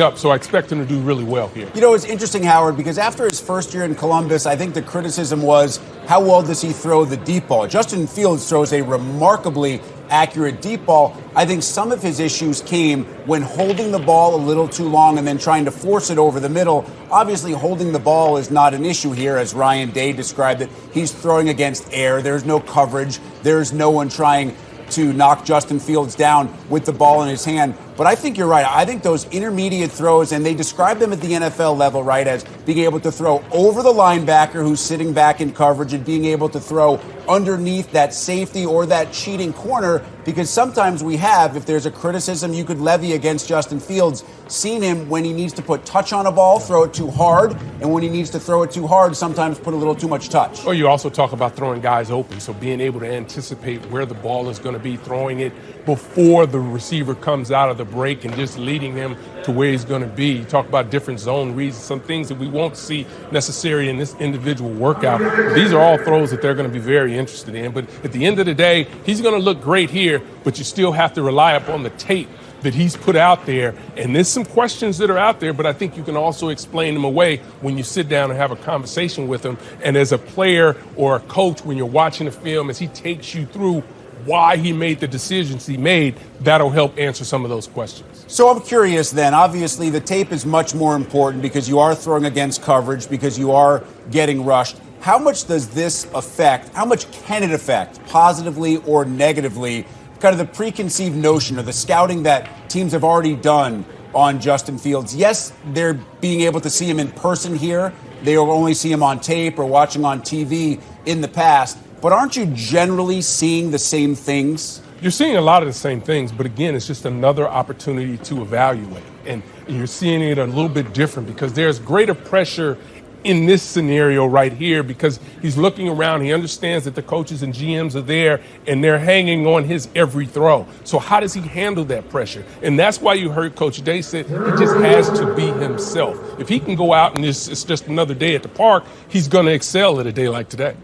up, so I expect him to do really well here. You know, it's interesting, Howard, because after his first year in Columbus, I think the criticism was, how well does he throw the deep ball? Justin Fields throws a remarkably accurate deep ball. I think some of his issues came when holding the ball a little too long and then trying to force it over the middle. Obviously, holding the ball is not an issue here, as Ryan Day described it. He's throwing against air. There's no coverage. There's no one trying to knock Justin Fields down with the ball in his hand. But I think you're right. I think those intermediate throws, and they describe them at the NFL level, right, as being able to throw over the linebacker who's sitting back in coverage and being able to throw underneath that safety or that cheating corner, because sometimes we have, if there's a criticism you could levy against Justin Fields, seen him when he needs to put touch on a ball, throw it too hard, and when he needs to throw it too hard, sometimes put a little too much touch. Or you also talk about throwing guys open, so being able to anticipate where the ball is going to be, throwing it before the receiver comes out of the break and just leading him to where he's going to be. You talk about different zone reads, some things that we won't see necessarily in this individual workout. These are all throws that they're going to be very interested in. But at the end of the day, he's going to look great here, but you still have to rely upon the tape that he's put out there. And there's some questions that are out there, but I think you can also explain them away when you sit down and have a conversation with him. And as a player or a coach, when you're watching the film, as he takes you through why he made the decisions he made, that'll help answer some of those questions. So I'm curious then, obviously the tape is much more important because you are throwing against coverage, because you are getting rushed. How much does this affect, how much can it affect, positively or negatively, kind of the preconceived notion or the scouting that teams have already done on Justin Fields? Yes, they're being able to see him in person here. They will only see him on tape or watching on TV in the past. But aren't you generally seeing the same things? You're seeing a lot of the same things, but again, it's just another opportunity to evaluate. And you're seeing it a little bit different because there's greater pressure in this scenario right here because he's looking around. He understands that the coaches and GMs are there and they're hanging on his every throw. So how does he handle that pressure? And that's why you heard Coach Day say he just has to be himself. If he can go out and it's just another day at the park, he's going to excel at a day like today.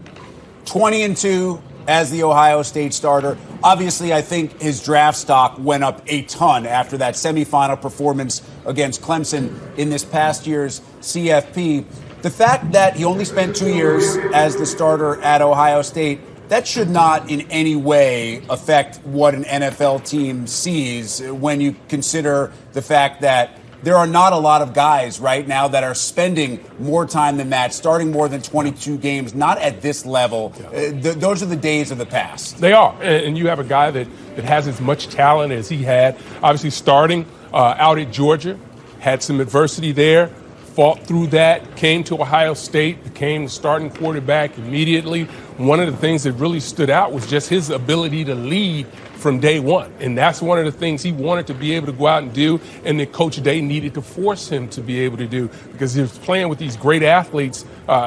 20-2 as the Ohio State starter. Obviously, I think his draft stock went up a ton after that semifinal performance against Clemson in this past year's CFP. The fact that he only spent 2 years as the starter at Ohio State, that should not in any way affect what an NFL team sees when you consider the fact that there are not a lot of guys right now that are spending more time than that, starting more than 22 games, not at this level. Those are the days of the past. They are. And you have a guy that has as much talent as he had, obviously starting out at Georgia, had some adversity there, fought through that, came to Ohio State, became the starting quarterback immediately. One of the things that really stood out was just his ability to lead from day one. And that's one of the things he wanted to be able to go out and do, and that Coach Day needed to force him to be able to do. Because he was playing with these great athletes,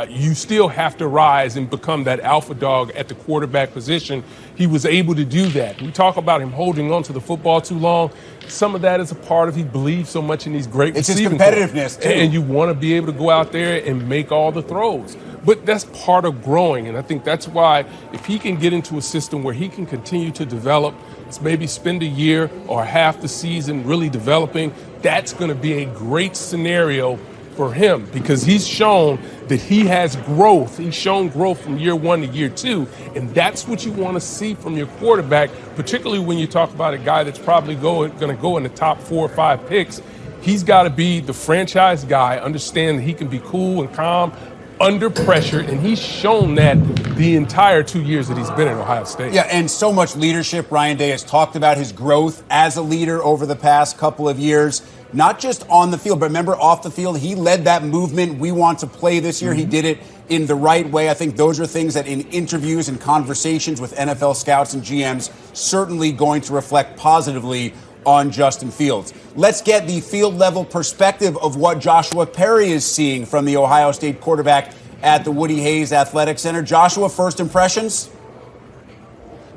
you still have to rise and become that alpha dog at the quarterback position. He was able to do that. We talk about him holding on to the football too long. Some of that is a part of he believes so much in these great receiving. It's his competitiveness, too. And you want to be able to go out there and make all the throws. But that's part of growing, and I think that's why if he can get into a system where he can continue to develop, maybe spend a year or half the season really developing, that's going to be a great scenario for him because he's shown that he has growth. He's shown growth from year one to year two, and that's what you want to see from your quarterback, particularly when you talk about a guy that's probably going to go in the top 4 or 5 picks. He's got to be the franchise guy, understand that he can be cool and calm under pressure, and he's shown that the entire 2 years that he's been at Ohio State. Yeah, and so much leadership. Ryan Day has talked about his growth as a leader over the past couple of years, not just on the field, but remember off the field, he led that movement, we want to play this year. He did it in the right way. I think those are things that in interviews and conversations with NFL scouts and GMs certainly going to reflect positively on Justin Fields. Let's get the field level perspective of what Joshua Perry is seeing from the Ohio State quarterback at the Woody Hayes Athletic Center. Joshua, first impressions?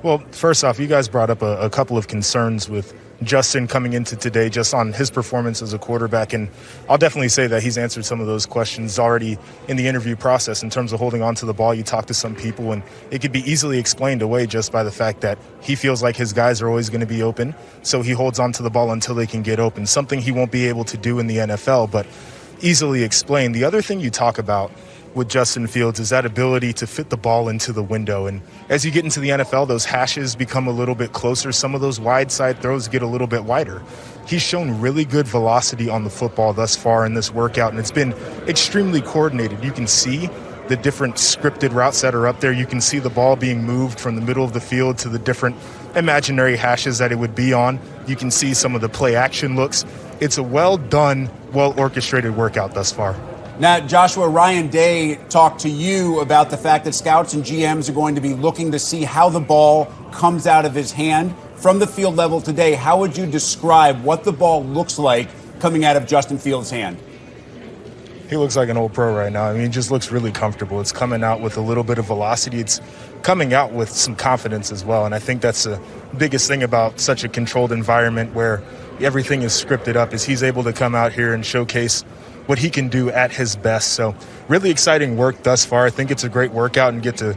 Well, first off, you guys brought up a couple of concerns with Justin coming into today just on his performance as a quarterback, and I'll definitely say that he's answered some of those questions already in the interview process in terms of holding on to the ball. You talk to some people and it could be easily explained away just by the fact that he feels like his guys are always going to be open, so he holds on to the ball until they can get open, something he won't be able to do in the NFL, but easily explained. The other thing you talk about with Justin Fields is that ability to fit the ball into the window. And as you get into the NFL, those hashes become a little bit closer. Some of those wide side throws get a little bit wider. He's shown really good velocity on the football thus far in this workout, and it's been extremely coordinated. You can see the different scripted routes that are up there. You can see the ball being moved from the middle of the field to the different imaginary hashes that it would be on. You can see some of the play action looks. It's a well done, well orchestrated workout thus far. Now, Joshua, Ryan Day talked to you about the fact that scouts and GMs are going to be looking to see how the ball comes out of his hand. From the field level today, how would you describe what the ball looks like coming out of Justin Fields' hand? He looks like an old pro right now. I mean, he just looks really comfortable. It's coming out with a little bit of velocity. It's coming out with some confidence as well. And I think that's the biggest thing about such a controlled environment where everything is scripted up, is he's able to come out here and showcase what he can do at his best. So really exciting work thus far. I think it's a great workout and get to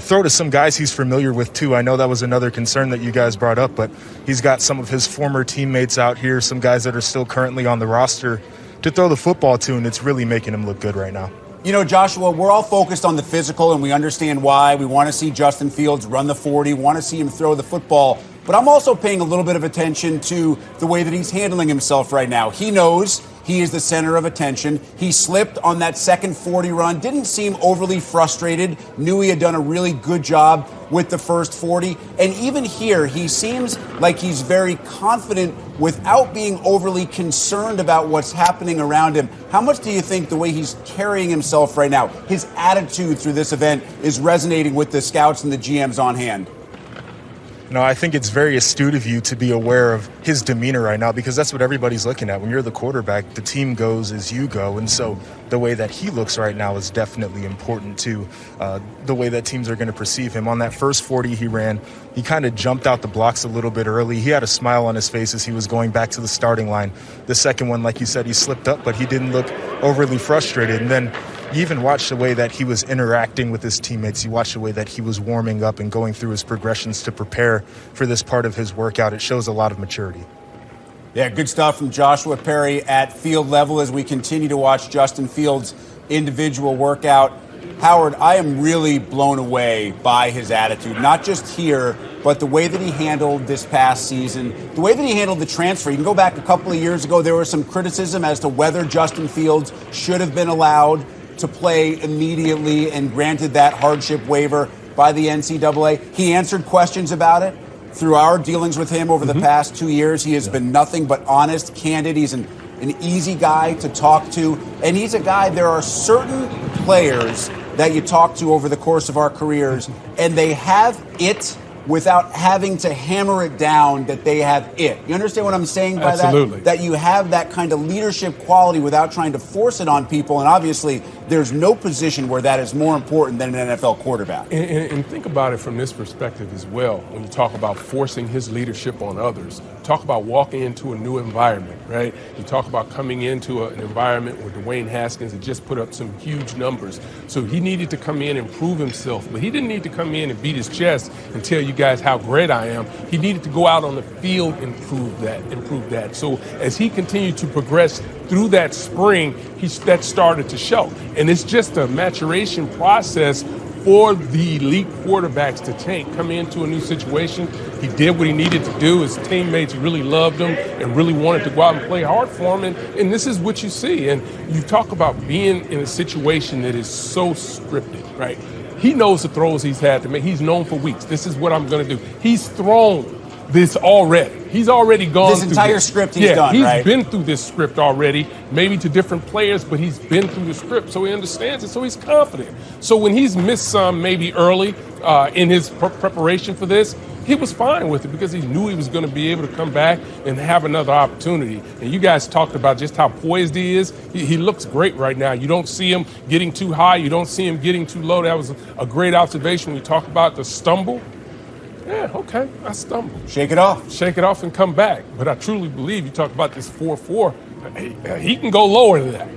throw to some guys he's familiar with too. I know that was another concern that you guys brought up, but he's got some of his former teammates out here, some guys that are still currently on the roster to throw the football to, and it's really making him look good right now. You know, Joshua, we're all focused on the physical, and we understand why. We want to see Justin Fields run the 40, want to see him throw the football. But I'm also paying a little bit of attention to the way that he's handling himself right now. He knows he is the center of attention. He slipped on that second 40 run, didn't seem overly frustrated, knew he had done a really good job with the first 40. And even here, he seems like he's very confident without being overly concerned about what's happening around him. How much do you think the way he's carrying himself right now, his attitude through this event, is resonating with the scouts and the GMs on hand? No, I think it's very astute of you to be aware of his demeanor right now, because that's what everybody's looking at. When you're the quarterback, the team goes as you go. And so the way that he looks right now is definitely important to the way that teams are going to perceive him. On that first 40 he ran, he kind of jumped out the blocks a little bit early. He had a smile on his face as he was going back to the starting line. The second one, like you said, he slipped up, but he didn't look overly frustrated. And then you even watched the way that he was interacting with his teammates. You watched the way that he was warming up and going through his progressions to prepare for this part of his workout. It shows a lot of maturity. Yeah, good stuff from Joshua Perry at field level as we continue to watch Justin Fields' individual workout. Howard, I am really blown away by his attitude, not just here, but the way that he handled this past season, the way that he handled the transfer. You can go back a couple of years ago, there was some criticism as to whether Justin Fields should have been allowed to play immediately and granted that hardship waiver by the NCAA. He answered questions about it through our dealings with him over the past 2 years. He has been nothing but honest, candid. He's an easy guy to talk to. And he's a guy, there are certain players that you talk to over the course of our careers, and they have it without having to hammer it down that they have it. You understand what I'm saying by Absolutely. that? That you have that kind of leadership quality without trying to force it on people. And obviously, there's no position where that is more important than an NFL quarterback. And think about it from this perspective as well. When you talk about forcing his leadership on others, talk about walking into a new environment, right? You talk about coming into an environment where Dwayne Haskins had just put up some huge numbers. So he needed to come in and prove himself, but he didn't need to come in and beat his chest and tell you guys how great I am. He needed to go out on the field and prove that. So as he continued to progress through that spring, that started to show. And it's just a maturation process for the elite quarterbacks to come into a new situation. He did what he needed to do. His teammates really loved him and really wanted to go out and play hard for him. And this is what you see. And you talk about being in a situation that is so scripted, right? He knows the throws he's had to make. He's known for weeks. This is what I'm going to do. He's thrown this already. He's already gone this through entire this. script he's done, right? He's been through this script already, maybe to different players, but he's been through the script, so he understands it, so he's confident. So when he's missed some maybe early in his preparation for this, he was fine with it because he knew he was going to be able to come back and have another opportunity. And you guys talked about just how poised he is. He looks great right now. You don't see him getting too high. You don't see him getting too low. That was a great observation. We talk about the stumble. Yeah, okay, I stumbled. Shake it off. Shake it off and come back. But I truly believe, you talk about this 4.4, he can go lower than that.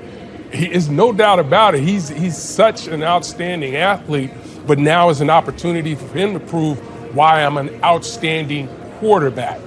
There's no doubt about it. He's such an outstanding athlete, but now is an opportunity for him to prove why I'm an outstanding quarterback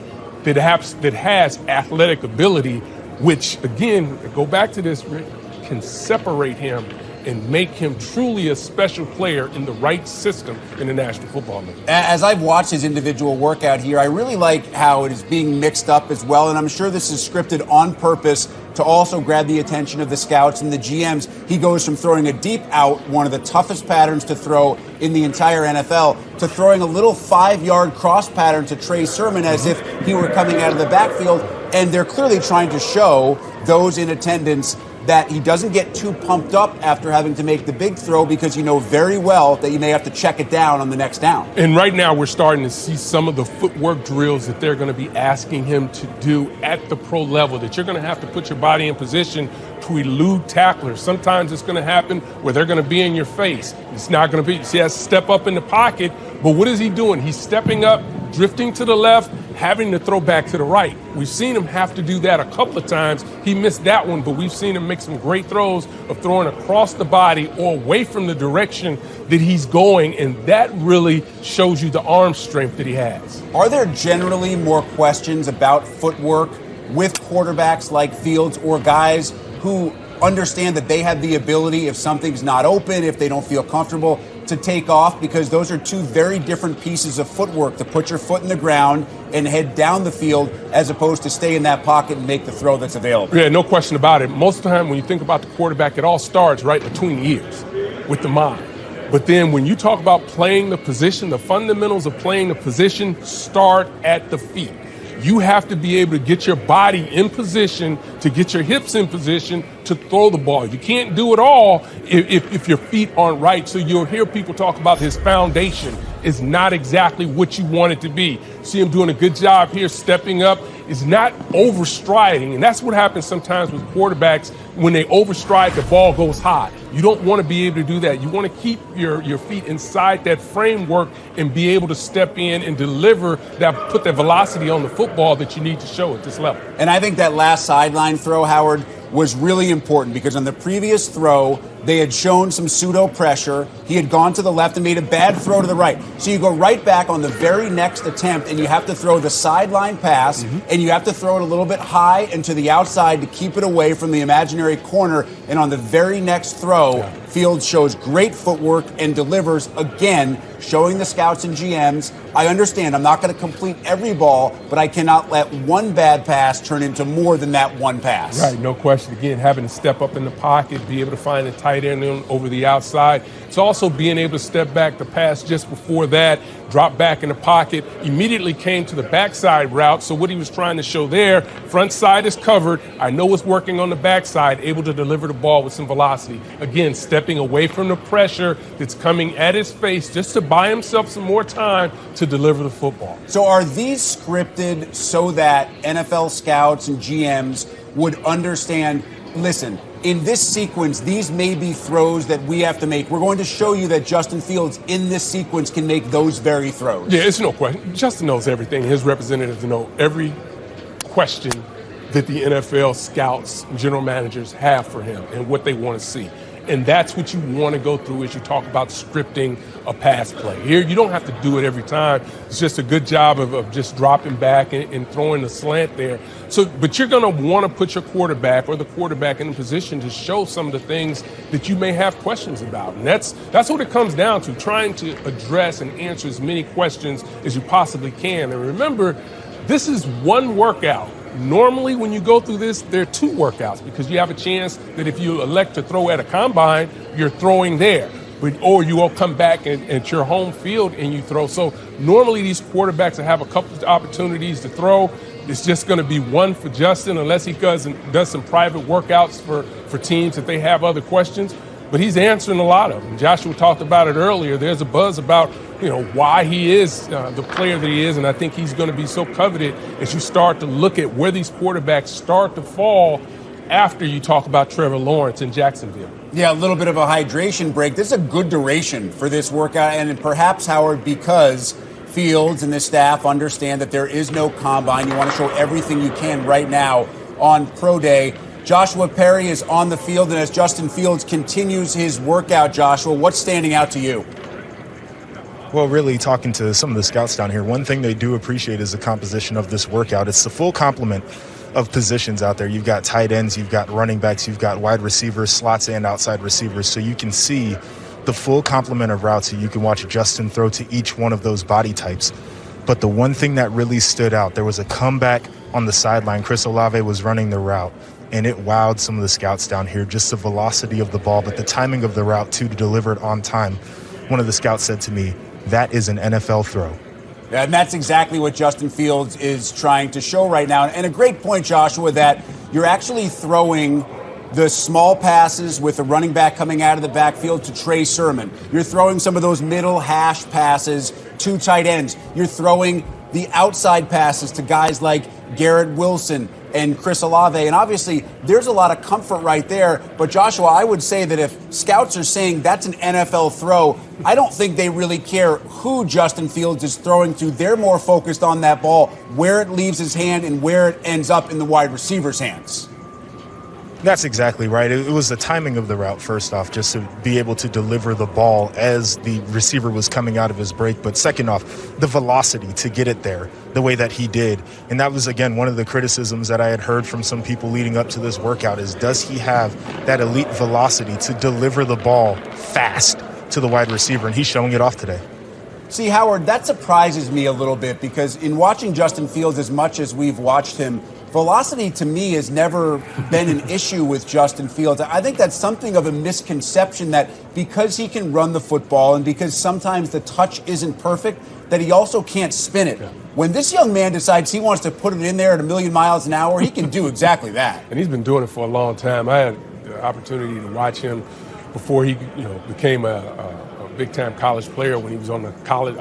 that has athletic ability, which, again, go back to this, Rick, can separate him and make him truly a special player in the right system in the National Football League. As I've watched his individual workout here, I really like how it is being mixed up as well, and I'm sure this is scripted on purpose to also grab the attention of the scouts and the GMs. He goes from throwing a deep out, one of the toughest patterns to throw in the entire NFL, to throwing a little 5-yard cross pattern to Trey Sermon as if he were coming out of the backfield. And they're clearly trying to show those in attendance that he doesn't get too pumped up after having to make the big throw, because you know very well that you may have to check it down on the next down. And right now we're starting to see some of the footwork drills that they're going to be asking him to do at the pro level, that you're going to have to put your body in position to elude tacklers. Sometimes it's going to happen where they're going to be in your face. It's not going to be, he has to step up in the pocket, but what is he doing? He's stepping up, drifting to the left, having to throw back to the right. We've seen him have to do that a couple of times. He missed that one, but we've seen him make some great throws of throwing across the body or away from the direction that he's going, and that really shows you the arm strength that he has. Are there generally more questions about footwork with quarterbacks like Fields, or guys who understand that they have the ability, if something's not open, if they don't feel comfortable, to take off? Because those are two very different pieces of footwork, to put your foot in the ground and head down the field as opposed to stay in that pocket and make the throw that's available. Yeah, no question about it. Most of the time when you think about the quarterback, it all starts right between the ears with the mind. But then when you talk about playing the position, the fundamentals of playing the position start at the feet. You have to be able to get your body in position, to get your hips in position to throw the ball. You can't do it all if your feet aren't right. So you'll hear people talk about his foundation is not exactly what you want it to be. See him doing a good job here, stepping up. Is not overstriding, and that's what happens sometimes with quarterbacks. When they overstride, the ball goes high. You don't want to be able to do that. You want to keep your feet inside that framework and be able to step in and deliver that, put that velocity on the football that you need to show at this level. And I think that last sideline throw, Howard, was really important, because on the previous throw, they had shown some pseudo pressure. He had gone to the left and made a bad throw to the right. So you go right back on the very next attempt, and you have to throw the sideline pass, and you have to throw it a little bit high and to the outside to keep it away from the imaginary corner. And on the very next throw, Fields shows great footwork and delivers again, showing the scouts and GMs, I understand I'm not going to complete every ball, but I cannot let one bad pass turn into more than that one pass. Right, no question. Again, having to step up in the pocket, be able to find a tight end over the outside. It's also being able to step back the pass just before that, drop back in the pocket, immediately came to the backside route. So what he was trying to show there, front side is covered. I know it's working on the backside, able to deliver the ball with some velocity. Again, stepping away from the pressure that's coming at his face just to buy himself some more time to deliver the football. So are these scripted so that NFL scouts and GMs would understand, listen, in this sequence, these may be throws that we have to make. We're going to show you that Justin Fields in this sequence can make those very throws. Yeah, it's no question. Justin knows everything. His representatives know every question that the NFL scouts and general managers have for him and what they want to see. And that's what you want to go through as you talk about scripting a pass play. Here, you don't have to do it every time. It's just a good job of just dropping back and throwing the slant there. So, but you're going to want to put your quarterback or the quarterback in a position to show some of the things that you may have questions about. And that's what it comes down to, trying to address and answer as many questions as you possibly can. And remember, this is one workout. Normally, when you go through this, there are two workouts, because you have a chance that if you elect to throw at a combine, you're throwing there. Or you will come back at your home field and you throw. So normally these quarterbacks have a couple of opportunities to throw. It's just going to be one for Justin, unless he does some private workouts for teams that they have other questions. But he's answering a lot of them. Joshua talked about it earlier. There's a buzz about, why he is the player that he is, and I think he's going to be so coveted as you start to look at where these quarterbacks start to fall after you talk about Trevor Lawrence in Jacksonville. Yeah, a little bit of a hydration break. This is a good duration for this workout, and perhaps, Howard, because Fields and the staff understand that there is no combine. You want to show everything you can right now on Pro Day. Joshua Perry is on the field, and as Justin Fields continues his workout, Joshua, what's standing out to you? Well, really, talking to some of the scouts down here, one thing they do appreciate is the composition of this workout. It's the full complement of positions out there. You've got tight ends, you've got running backs, you've got wide receivers, slots, and outside receivers. So you can see the full complement of routes. So you can watch Justin throw to each one of those body types. But the one thing that really stood out, there was a comeback on the sideline. Chris Olave was running the route. and it wowed some of the scouts down here, just the velocity of the ball, but the timing of the route, too, to deliver it on time. One of the scouts said to me, that is an NFL throw. Yeah, and that's exactly what Justin Fields is trying to show right now. And a great point, Joshua, that you're actually throwing the small passes with the running back coming out of the backfield to Trey Sermon. You're throwing some of those middle hash passes to tight ends. You're throwing the outside passes to guys like Garrett Wilson and Chris Olave. And obviously, there's a lot of comfort right there. But Joshua, I would say that if scouts are saying that's an NFL throw, I don't think they really care who Justin Fields is throwing to. They're more focused on that ball, where it leaves his hand and where it ends up in the wide receiver's hands. That's exactly right. It was the timing of the route, first off, just to be able to deliver the ball as the receiver was coming out of his break. But second off, the velocity to get it there the way that he did. And that was, again, one of the criticisms that I had heard from some people leading up to this workout is, does he have that elite velocity to deliver the ball fast to the wide receiver? And he's showing it off today. See, Howard, that surprises me a little bit because in watching Justin Fields as much as we've watched him, velocity to me has never been an issue with Justin Fields. I think that's something of a misconception that because he can run the football and because sometimes the touch isn't perfect, that he also can't spin it. Yeah. When this young man decides he wants to put it in there at 1,000,000 miles an hour, he can do exactly that. And he's been doing it for a long time. I had the opportunity to watch him before he became a big-time college player when he was on the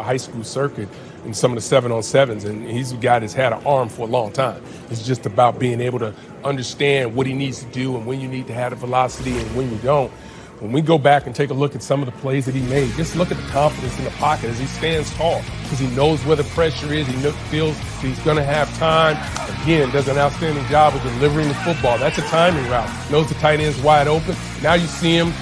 high school circuit in some of the 7-on-7s, and he's a guy that's had an arm for a long time. It's just about being able to understand what he needs to do and when you need to have the velocity and when you don't. When we go back and take a look at some of the plays that he made, just look at the confidence in the pocket as he stands tall because he knows where the pressure is. He feels he's going to have time. Again, does an outstanding job of delivering the football. That's a timing route. Knows the tight end's wide open. Now you see him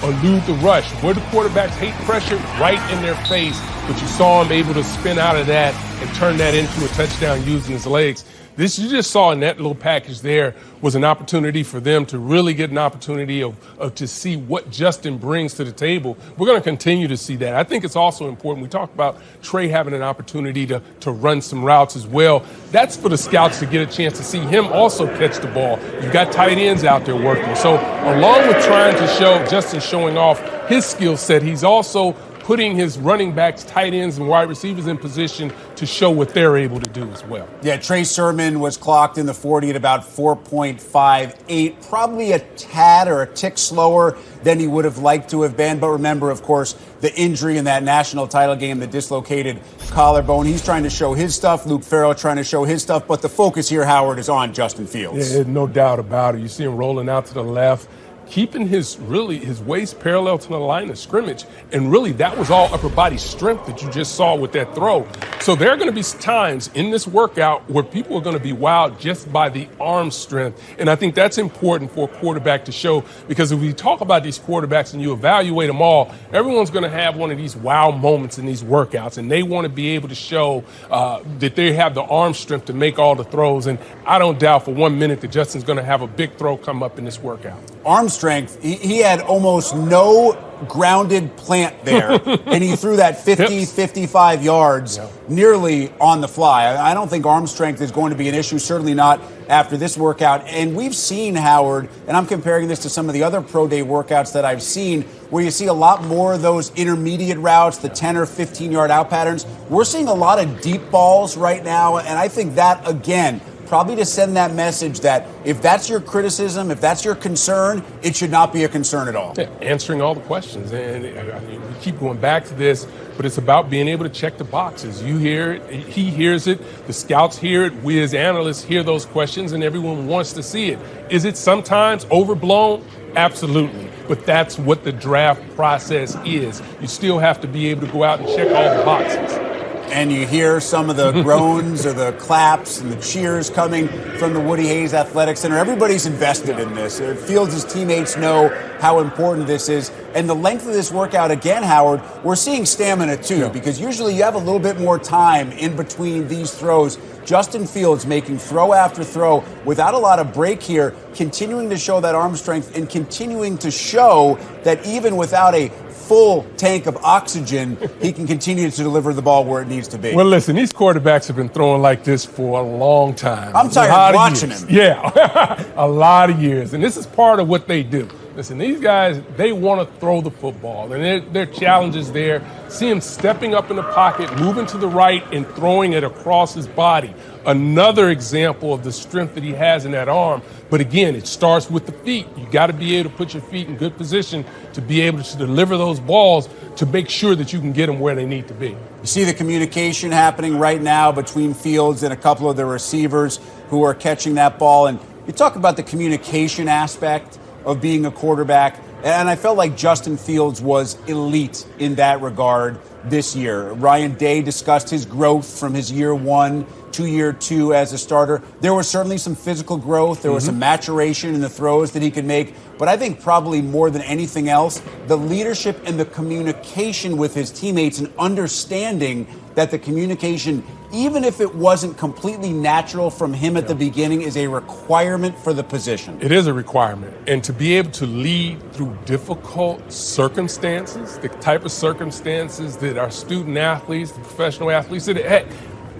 elude the rush. Where the quarterbacks hate pressure, right in their face. But you saw him able to spin out of that and turn that into a touchdown using his legs. This you just saw in that little package there was an opportunity for them to really get an opportunity of to see what Justin brings to the table. We're going to continue to see that. I think it's also important. We talked about Trey having an opportunity to run some routes as well. That's for the scouts to get a chance to see him also catch the ball. You've got tight ends out there working. So along with trying to show Justin showing off his skill set, he's also putting his running backs, tight ends, and wide receivers in position to show what they're able to do as well. Yeah, Trey Sermon was clocked in the 40 at about 4.58, probably a tad or a tick slower than he would have liked to have been. But remember, of course, the injury in that national title game, the dislocated collarbone. He's trying to show his stuff. Luke Farrell trying to show his stuff. But the focus here, Howard, is on Justin Fields. Yeah, no doubt about it. You see him rolling out to the left, keeping his waist parallel to the line of scrimmage. And really, that was all upper body strength that you just saw with that throw. So there are going to be times in this workout where people are going to be wowed just by the arm strength. And I think that's important for a quarterback to show, because if we talk about these quarterbacks and you evaluate them all, everyone's going to have one of these wow moments in these workouts. And they want to be able to show that they have the arm strength to make all the throws. And I don't doubt for 1 minute that Justin's going to have a big throw come up in this workout. Arm strength, he had almost no grounded plant there, and he threw that 50, 55 yards nearly on the fly. I don't think arm strength is going to be an issue, certainly not after this workout. And we've seen, Howard, and I'm comparing this to some of the other pro day workouts that I've seen, where you see a lot more of those intermediate routes, the 10 or 15-yard out patterns. We're seeing a lot of deep balls right now, and I think that, again, probably to send that message that if that's your criticism, if that's your concern, it should not be a concern at all. Yeah, answering all the questions. And we keep going back to this, but it's about being able to check the boxes. You hear it, he hears it, the scouts hear it, we as analysts hear those questions, and everyone wants to see it. Is it sometimes overblown? Absolutely. But that's what the draft process is. You still have to be able to go out and check all the boxes. And you hear some of the groans or the claps and the cheers coming from the Woody Hayes Athletic Center. Everybody's invested in this. Fields' teammates know how important this is. And the length of this workout, again, Howard, we're seeing stamina too, because usually you have a little bit more time in between these throws Justin Fields making throw after throw without a lot of break here, continuing to show that arm strength and continuing to show that even without a full tank of oxygen, he can continue to deliver the ball where it needs to be. Well, listen, these quarterbacks have been throwing like this for a long time. I'm tired of watching him. Yeah, a lot of years. And this is part of what they do. Listen, these guys, they want to throw the football, and their challenge is there. See him stepping up in the pocket, moving to the right, and throwing it across his body. Another example of the strength that he has in that arm. But again, it starts with the feet. You got to be able to put your feet in good position to be able to deliver those balls to make sure that you can get them where they need to be. You see the communication happening right now between Fields and a couple of the receivers who are catching that ball. And you talk about the communication aspect of being a quarterback, and I felt like Justin Fields was elite in that regard this year. Ryan Day discussed his growth from his year one to year two as a starter. There was certainly some physical growth. There was some maturation in the throws that he could make. But I think probably more than anything else, the leadership and the communication with his teammates and understanding that the communication, even if it wasn't completely natural from him at the beginning, is a requirement for the position. It is a requirement. And to be able to lead through difficult circumstances, the type of circumstances that our student athletes, the professional athletes, that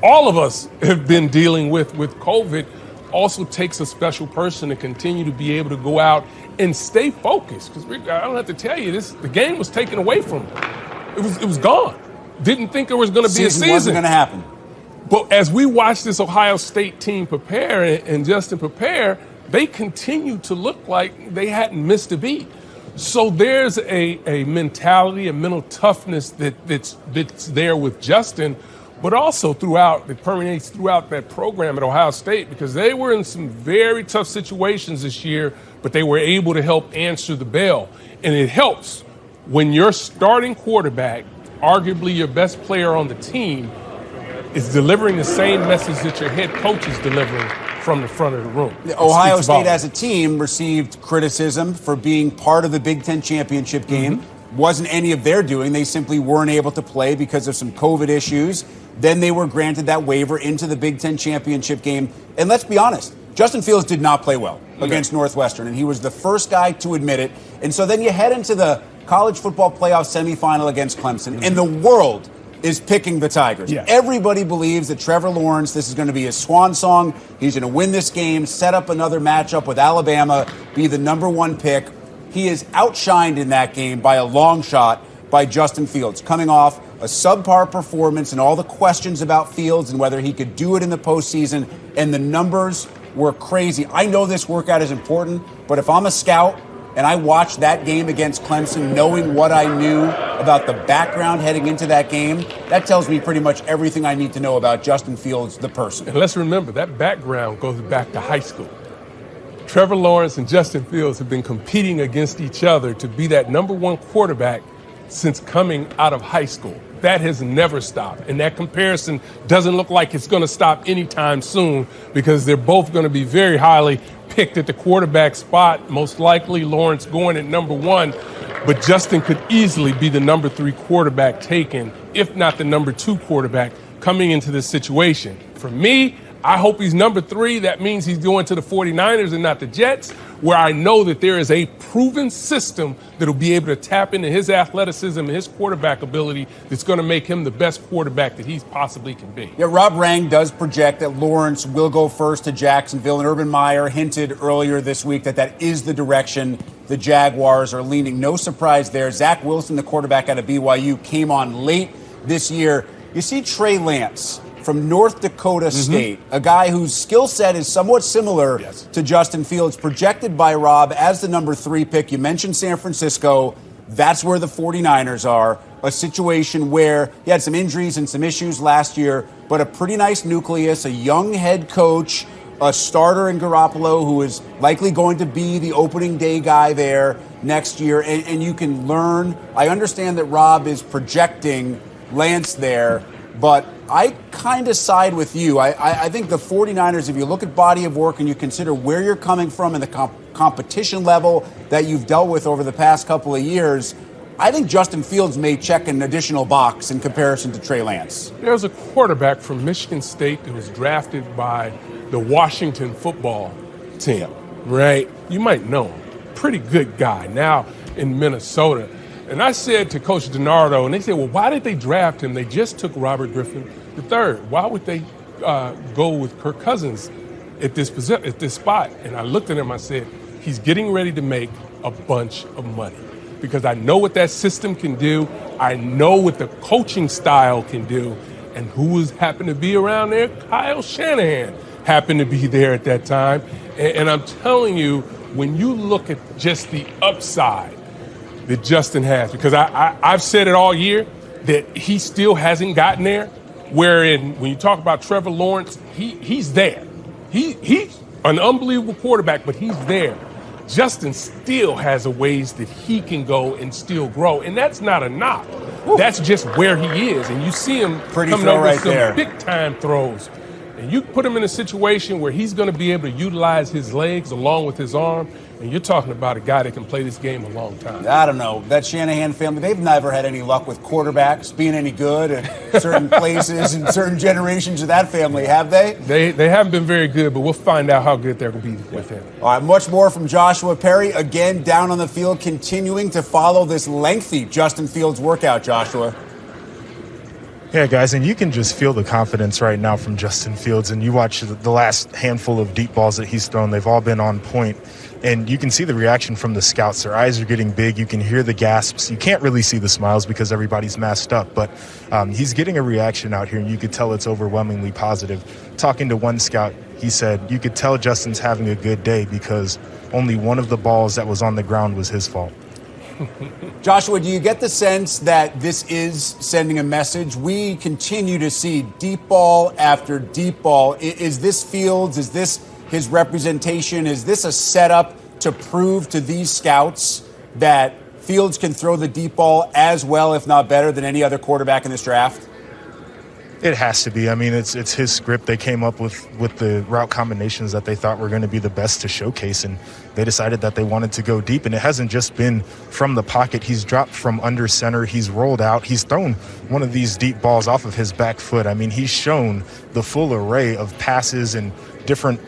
all of us have been dealing with COVID, also takes a special person to continue to be able to go out and stay focused. Because I don't have to tell you this, the game was taken away from him. It was gone. Didn't think there was going to be a season. Wasn't going to happen. But as we watch this Ohio State team prepare and Justin prepare, they continue to look like they hadn't missed a beat. So there's a mentality, a mental toughness that's there with Justin, but also that permeates throughout that program at Ohio State, because they were in some very tough situations this year, but they were able to help answer the bell. And it helps when your starting quarterback, arguably your best player on the team, is delivering the same message that your head coach is delivering from the front of the room. Ohio State as a team received criticism for being part of the Big Ten championship game. Wasn't any of their doing. They simply weren't able to play because of some COVID issues. Then they were granted that waiver into the Big Ten championship game. And let's be honest, Justin Fields did not play well against Northwestern, and he was the first guy to admit it. And so then you head into the college football playoff semifinal against Clemson, and the world is picking the Tigers. Yes. Everybody believes that Trevor Lawrence, this is going to be his swan song. He's going to win this game, set up another matchup with Alabama, be the number one pick. He is outshined in that game by a long shot by Justin Fields, coming off a subpar performance and all the questions about Fields and whether he could do it in the postseason, and the numbers were crazy. I know this workout is important, but if I'm a scout and I watched that game against Clemson knowing what I knew about the background heading into that game, that tells me pretty much everything I need to know about Justin Fields, the person. And let's remember, that background goes back to high school. Trevor Lawrence and Justin Fields have been competing against each other to be that number one quarterback since coming out of high school. That has never stopped. And that comparison doesn't look like it's going to stop anytime soon, because they're both going to be very highly picked at the quarterback spot, most likely Lawrence going at number one. But Justin could easily be the number 3 quarterback taken, if not the number 2 quarterback coming into this situation. For me, I hope he's number 3. That means he's going to the 49ers and not the Jets, where I know that there is a proven system that will be able to tap into his athleticism and his quarterback ability that's going to make him the best quarterback that he possibly can be. Yeah, Rob Rang does project that Lawrence will go first to Jacksonville, and Urban Meyer hinted earlier this week that is the direction the Jaguars are leaning. No surprise there. Zach Wilson, the quarterback out of BYU, came on late this year. You see Trey Lance from North Dakota State, a guy whose skill set is somewhat similar to Justin Fields, projected by Rob as the number 3 pick. You mentioned San Francisco. That's where the 49ers are, a situation where he had some injuries and some issues last year, but a pretty nice nucleus, a young head coach, a starter in Garoppolo who is likely going to be the opening day guy there next year, and you can learn. I understand that Rob is projecting Lance there, but I kind of side with you. I think the 49ers, if you look at body of work and you consider where you're coming from and the competition level that you've dealt with over the past couple of years, I think Justin Fields may check an additional box in comparison to Trey Lance. There's a quarterback from Michigan State that was drafted by the Washington football team, right? You might know him. Pretty good guy now in Minnesota. And I said to Coach DiNardo, and they said, well, why did they draft him? They just took Robert Griffin III. Why would they go with Kirk Cousins at this spot? And I looked at him, I said, he's getting ready to make a bunch of money because I know what that system can do. I know what the coaching style can do. And who was happened to be around there? Kyle Shanahan happened to be there at that time. And I'm telling you, when you look at just the upside that Justin has, because I've said it all year that he still hasn't gotten there, wherein when you talk about Trevor Lawrence, he's there. He's an unbelievable quarterback, but he's there. Justin still has a ways that he can go and still grow, and that's not a knock. That's just where he is, and you see him coming over right some big-time throws. And you put him in a situation where he's going to be able to utilize his legs along with his arm, and you're talking about a guy that can play this game a long time. I don't know. That Shanahan family, they've never had any luck with quarterbacks being any good at certain places and certain generations of that family, have they? They haven't been very good, but we'll find out how good they're going to be with him. All right, much more from Joshua Perry, again, down on the field, continuing to follow this lengthy Justin Fields workout, Joshua. Yeah, guys, and you can just feel the confidence right now from Justin Fields. And you watch the last handful of deep balls that he's thrown, they've all been on point. And you can see the reaction from the scouts. Their eyes are getting big. You can hear the gasps. You can't really see the smiles because everybody's masked up. But he's getting a reaction out here, and you could tell it's overwhelmingly positive. Talking to one scout, he said, you could tell Justin's having a good day because only one of the balls that was on the ground was his fault. Joshua, do you get the sense that this is sending a message? We continue to see deep ball after deep ball. Is this Fields? Is this his representation? Is this a setup to prove to these scouts that Fields can throw the deep ball as well, if not better, than any other quarterback in this draft? It has to be. I mean, it's his script. They came up with the route combinations that they thought were going to be the best to showcase, and they decided that they wanted to go deep. And it hasn't just been from the pocket. He's dropped from under center. He's rolled out. He's thrown one of these deep balls off of his back foot. I mean, he's shown the full array of passes and different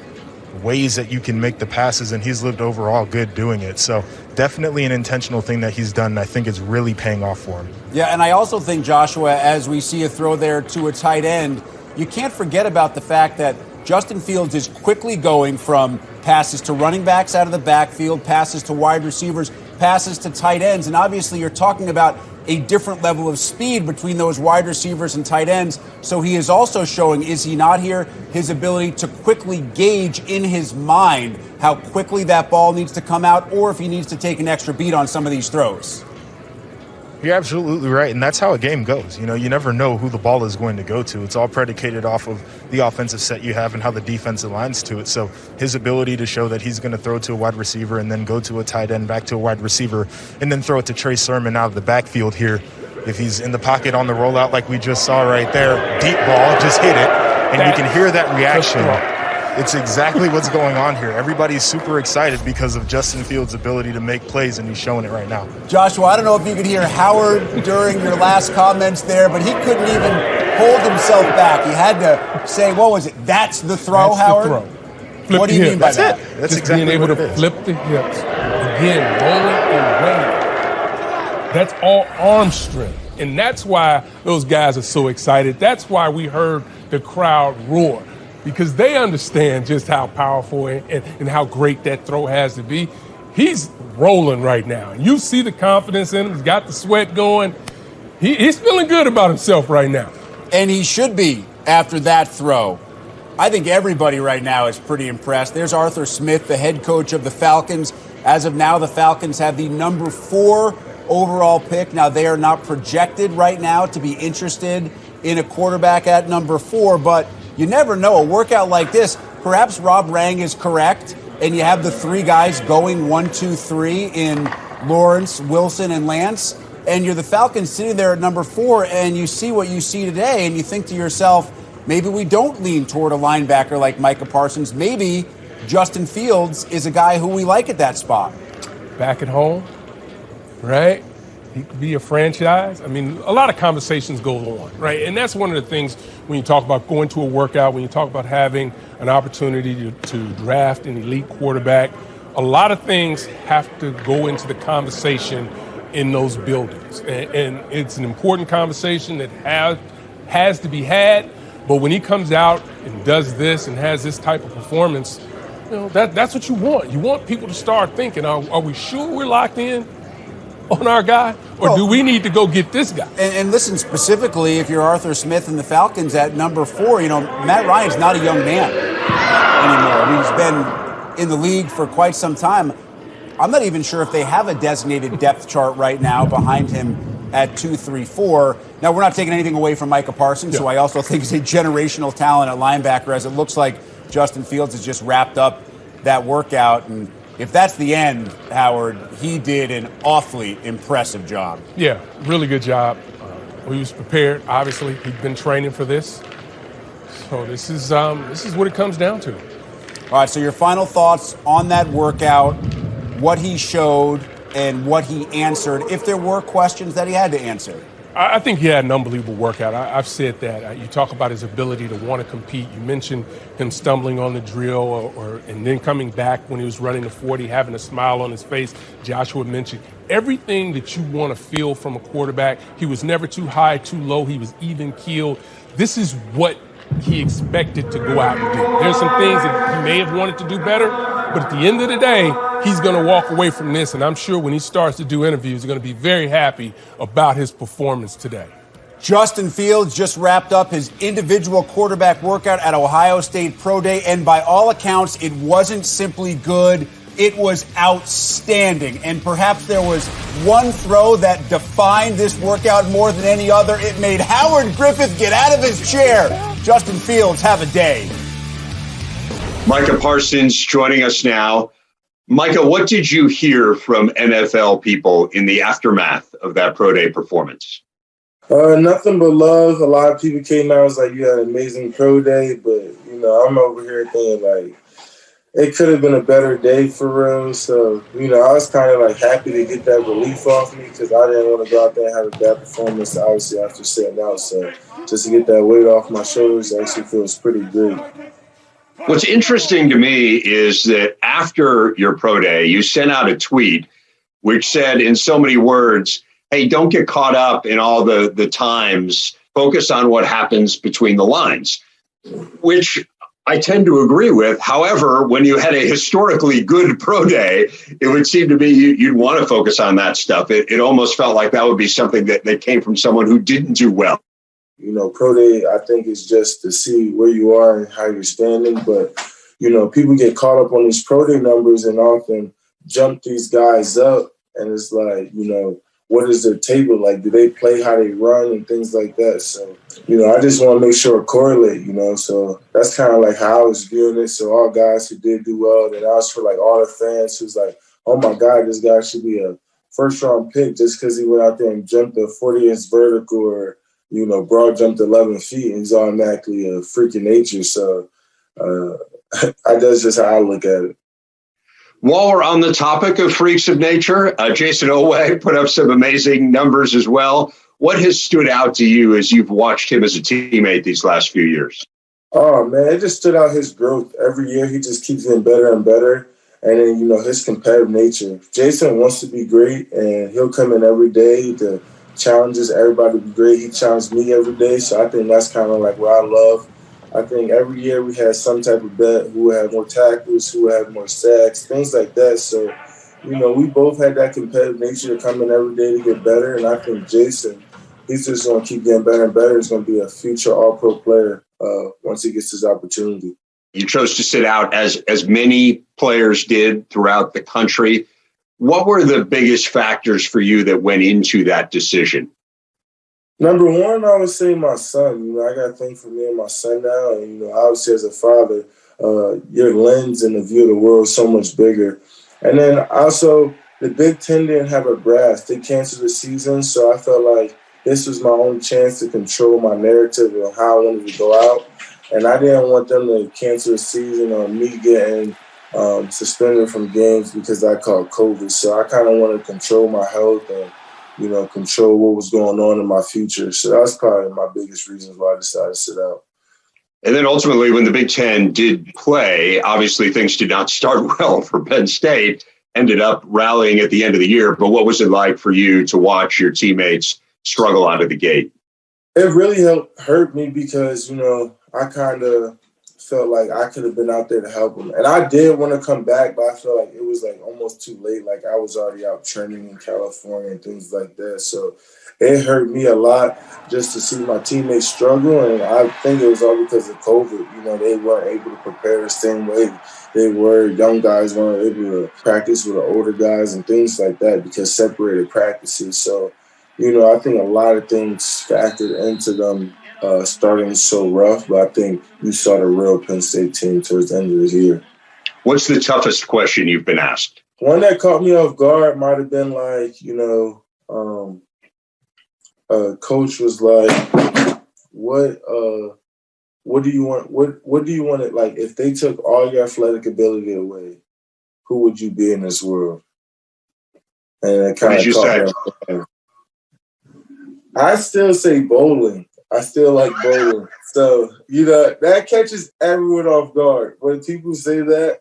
ways that you can make the passes, and he's lived overall good doing it. So definitely an intentional thing that he's done, and I think it's really paying off for him. Yeah, and I also think, Joshua, as we see a throw there to a tight end, you can't forget about the fact that Justin Fields is quickly going from passes to running backs out of the backfield, passes to wide receivers, passes to tight ends, and obviously you're talking about a different level of speed between those wide receivers and tight ends. So he is also showing, is he not here, his ability to quickly gauge in his mind how quickly that ball needs to come out or if he needs to take an extra beat on some of these throws. You're absolutely right, and that's how a game goes. You know, you never know who the ball is going to go to. It's all predicated off of the offensive set you have and how the defense aligns to it. So his ability to show that he's going to throw to a wide receiver and then go to a tight end, back to a wide receiver, and then throw it to Trey Sermon out of the backfield here. If he's in the pocket on the rollout like we just saw right there, deep ball, just hit it, and you can hear that reaction. It's exactly what's going on here. Everybody's super excited because of Justin Fields' ability to make plays, and he's showing it right now. Joshua, I don't know if you could hear Howard during your last comments there, but he couldn't even hold himself back. He had to say, what was it? That's the throw, That's Howard? the throw. What do you mean by that? That's just exactly being able what to it is. flip the hips. Again, rolling and waiting. That's all arm strength. And that's why those guys are so excited. That's why we heard the crowd roar. Because they understand just how powerful and how great that throw has to be. He's rolling right now. And you see the confidence in him. He's got the sweat going. He's feeling good about himself right now. And he should be after that throw. I think everybody right now is pretty impressed. There's Arthur Smith, the head coach of the Falcons. As of now, the Falcons have the number 4 overall pick. Now, they are not projected right now to be interested in a quarterback at number 4, but you never know. A workout like this, perhaps Rob Rang is correct, and you have the 3 guys going 1, 2, 3 in Lawrence, Wilson, and Lance, and you're the Falcons sitting there at number 4, and you see what you see today, and you think to yourself, maybe we don't lean toward a linebacker like Micah Parsons. Maybe Justin Fields is a guy who we like at that spot. Back at home, right? He could be a franchise. I mean, a lot of conversations go on, right? And that's one of the things when you talk about going to a workout, when you talk about having an opportunity to draft an elite quarterback, a lot of things have to go into the conversation in those buildings. And it's an important conversation that has to be had. But when he comes out and does this and has this type of performance, you know, that's what you want. You want people to start thinking, are we sure we're locked in on our guy, or do we need to go get this guy? And listen, specifically, if you're Arthur Smith and the Falcons at number 4, you know, Matt Ryan's not a young man anymore. I mean, he's been in the league for quite some time. I'm not even sure if they have a designated depth chart right now behind him at 2, 3, 4. Now, we're not taking anything away from Micah Parsons, who I also think is a generational talent at linebacker, as it looks like Justin Fields has just wrapped up that workout. And if that's the end, Howard, he did an awfully impressive job. Yeah, really good job. He was prepared. Obviously, he'd been training for this. So this is what it comes down to. All right, so your final thoughts on that workout, what he showed and what he answered, if there were questions that he had to answer. I think he had an unbelievable workout. I've said that. You talk about his ability to want to compete. You mentioned him stumbling on the drill and then coming back when he was running the 40, having a smile on his face. Joshua mentioned everything that you want to feel from a quarterback. He was never too high, too low. He was even keeled. This is what he expected to go out and do. There's some things that he may have wanted to do better, but at the end of the day, he's going to walk away from this, and I'm sure when he starts to do interviews, he's going to be very happy about his performance today. Justin Fields just wrapped up his individual quarterback workout at Ohio State Pro Day, and by all accounts, it wasn't simply good. It was outstanding, and perhaps there was one throw that defined this workout more than any other. It made Howard Griffith get out of his chair. Justin Fields, have a day. Micah Parsons joining us now. Micah, what did you hear from NFL people in the aftermath of that Pro Day performance? Nothing but love. A lot of people came out and was like, you had an amazing Pro Day, but, you know, I'm over here thinking, like, it could have been a better day for real. So, you know, I was kind of, like, happy to get that relief off me because I didn't want to go out there and have a bad performance, obviously, after sitting out. So just to get that weight off my shoulders actually feels pretty good. What's interesting to me is that after your Pro Day, you sent out a tweet which said in so many words, hey, don't get caught up in all the times. Focus on what happens between the lines, which I tend to agree with. However, when you had a historically good Pro Day, it would seem to me you'd want to focus on that stuff. It almost felt like that would be something that came from someone who didn't do well. You know, Pro Day, I think, is just to see where you are and how you're standing. But, you know, people get caught up on these Pro Day numbers and often jump these guys up. And it's like, you know, what is their table like? Do they play how they run and things like that? So, you know, I just want to make sure it correlate, you know. So that's kind of like how I was viewing it. So all guys who did do well, and I was for like all the fans who's like, oh, my God, this guy should be a first-round pick just because he went out there and jumped a 40-inch vertical or, you know, broad jumped 11 feet and he's automatically a freak of nature. So that's just how I look at it. While we're on the topic of freaks of nature, Jason Oweh put up some amazing numbers as well. What has stood out to you as you've watched him as a teammate these last few years? Oh, man, it just stood out his growth. Every year he just keeps getting better and better. And then, you know, his competitive nature. Jason wants to be great, and he'll come in every day to challenges everybody to be great. He challenged me every day, so I think that's kind of like what I love. I think every year we had some type of bet, who would have more tackles, who would have more sacks, things like that. So, you know, we both had that competitive nature to come in every day to get better, and I think Jason, he's just going to keep getting better and better. He's going to be a future all-pro player once he gets his opportunity. You chose to sit out as many players did throughout the country. What were the biggest factors for you that went into that decision? Number one, I would say my son. You know, I got to think for me and my son now. And, you know, obviously as a father, your lens and the view of the world is so much bigger. And then also the Big Ten didn't have a brass. They canceled the season, so I felt like this was my own chance to control my narrative of how I wanted to go out. And I didn't want them to cancel the season or me getting suspended from games because I caught COVID. So I kind of want to control my health and, control what was going on in my future. So that's probably my biggest reasons why I decided to sit out. And then ultimately, when the Big Ten did play, obviously things did not start well for Penn State, ended up rallying at the end of the year. But what was it like for you to watch your teammates struggle out of the gate? It really hurt me because, I kind of felt like I could have been out there to help them. And I did want to come back, but I felt like it was like almost too late. Like I was already out training in California and things like that. So it hurt me a lot just to see my teammates struggle. And I think it was all because of COVID. They weren't able to prepare the same way they were. Young guys weren't able to practice with the older guys and things like that because separated practices. So, I think a lot of things factored into them starting so rough, but I think you saw the real Penn State team towards the end of the year. What's the toughest question you've been asked? One that caught me off guard might have been like, coach was like, what do you want? What do you want it like? If they took all your athletic ability away, who would you be in this world? And it kind of caught me off guard. I still say bowling. I still like bowling. So, that catches everyone off guard. When people say that,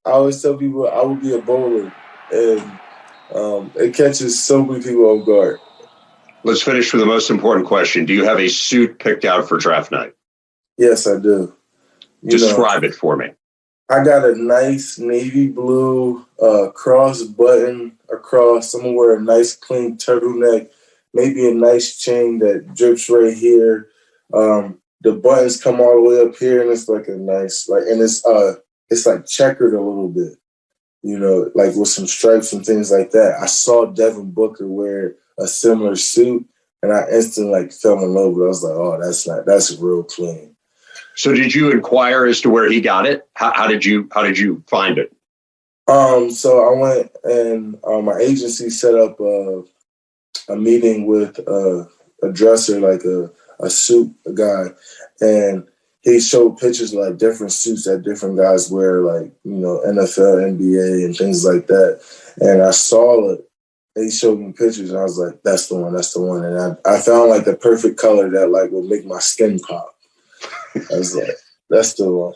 I always tell people I would be a bowler. And it catches so many people off guard. Let's finish with the most important question. Do you have a suit picked out for draft night? Yes, I do. Describe it for me. I got a nice navy blue cross button across. I'm going to wear a nice clean turtleneck. Maybe a nice chain that drips right here. The buttons come all the way up here, and it's like a nice, and it's like checkered a little bit, like with some stripes and things like that. I saw Devin Booker wear a similar suit, and I instantly fell in love with it. I was like, oh, that's real clean. So did you inquire as to where he got it? How did you find it? So I went and my agency set up a meeting with a dresser, like a suit guy, and he showed pictures of like different suits that different guys wear, like, NFL, NBA, and things like that. And I saw it. He showed me pictures, and I was like, that's the one. And I found like the perfect color that like would make my skin pop. I was like, that's the one.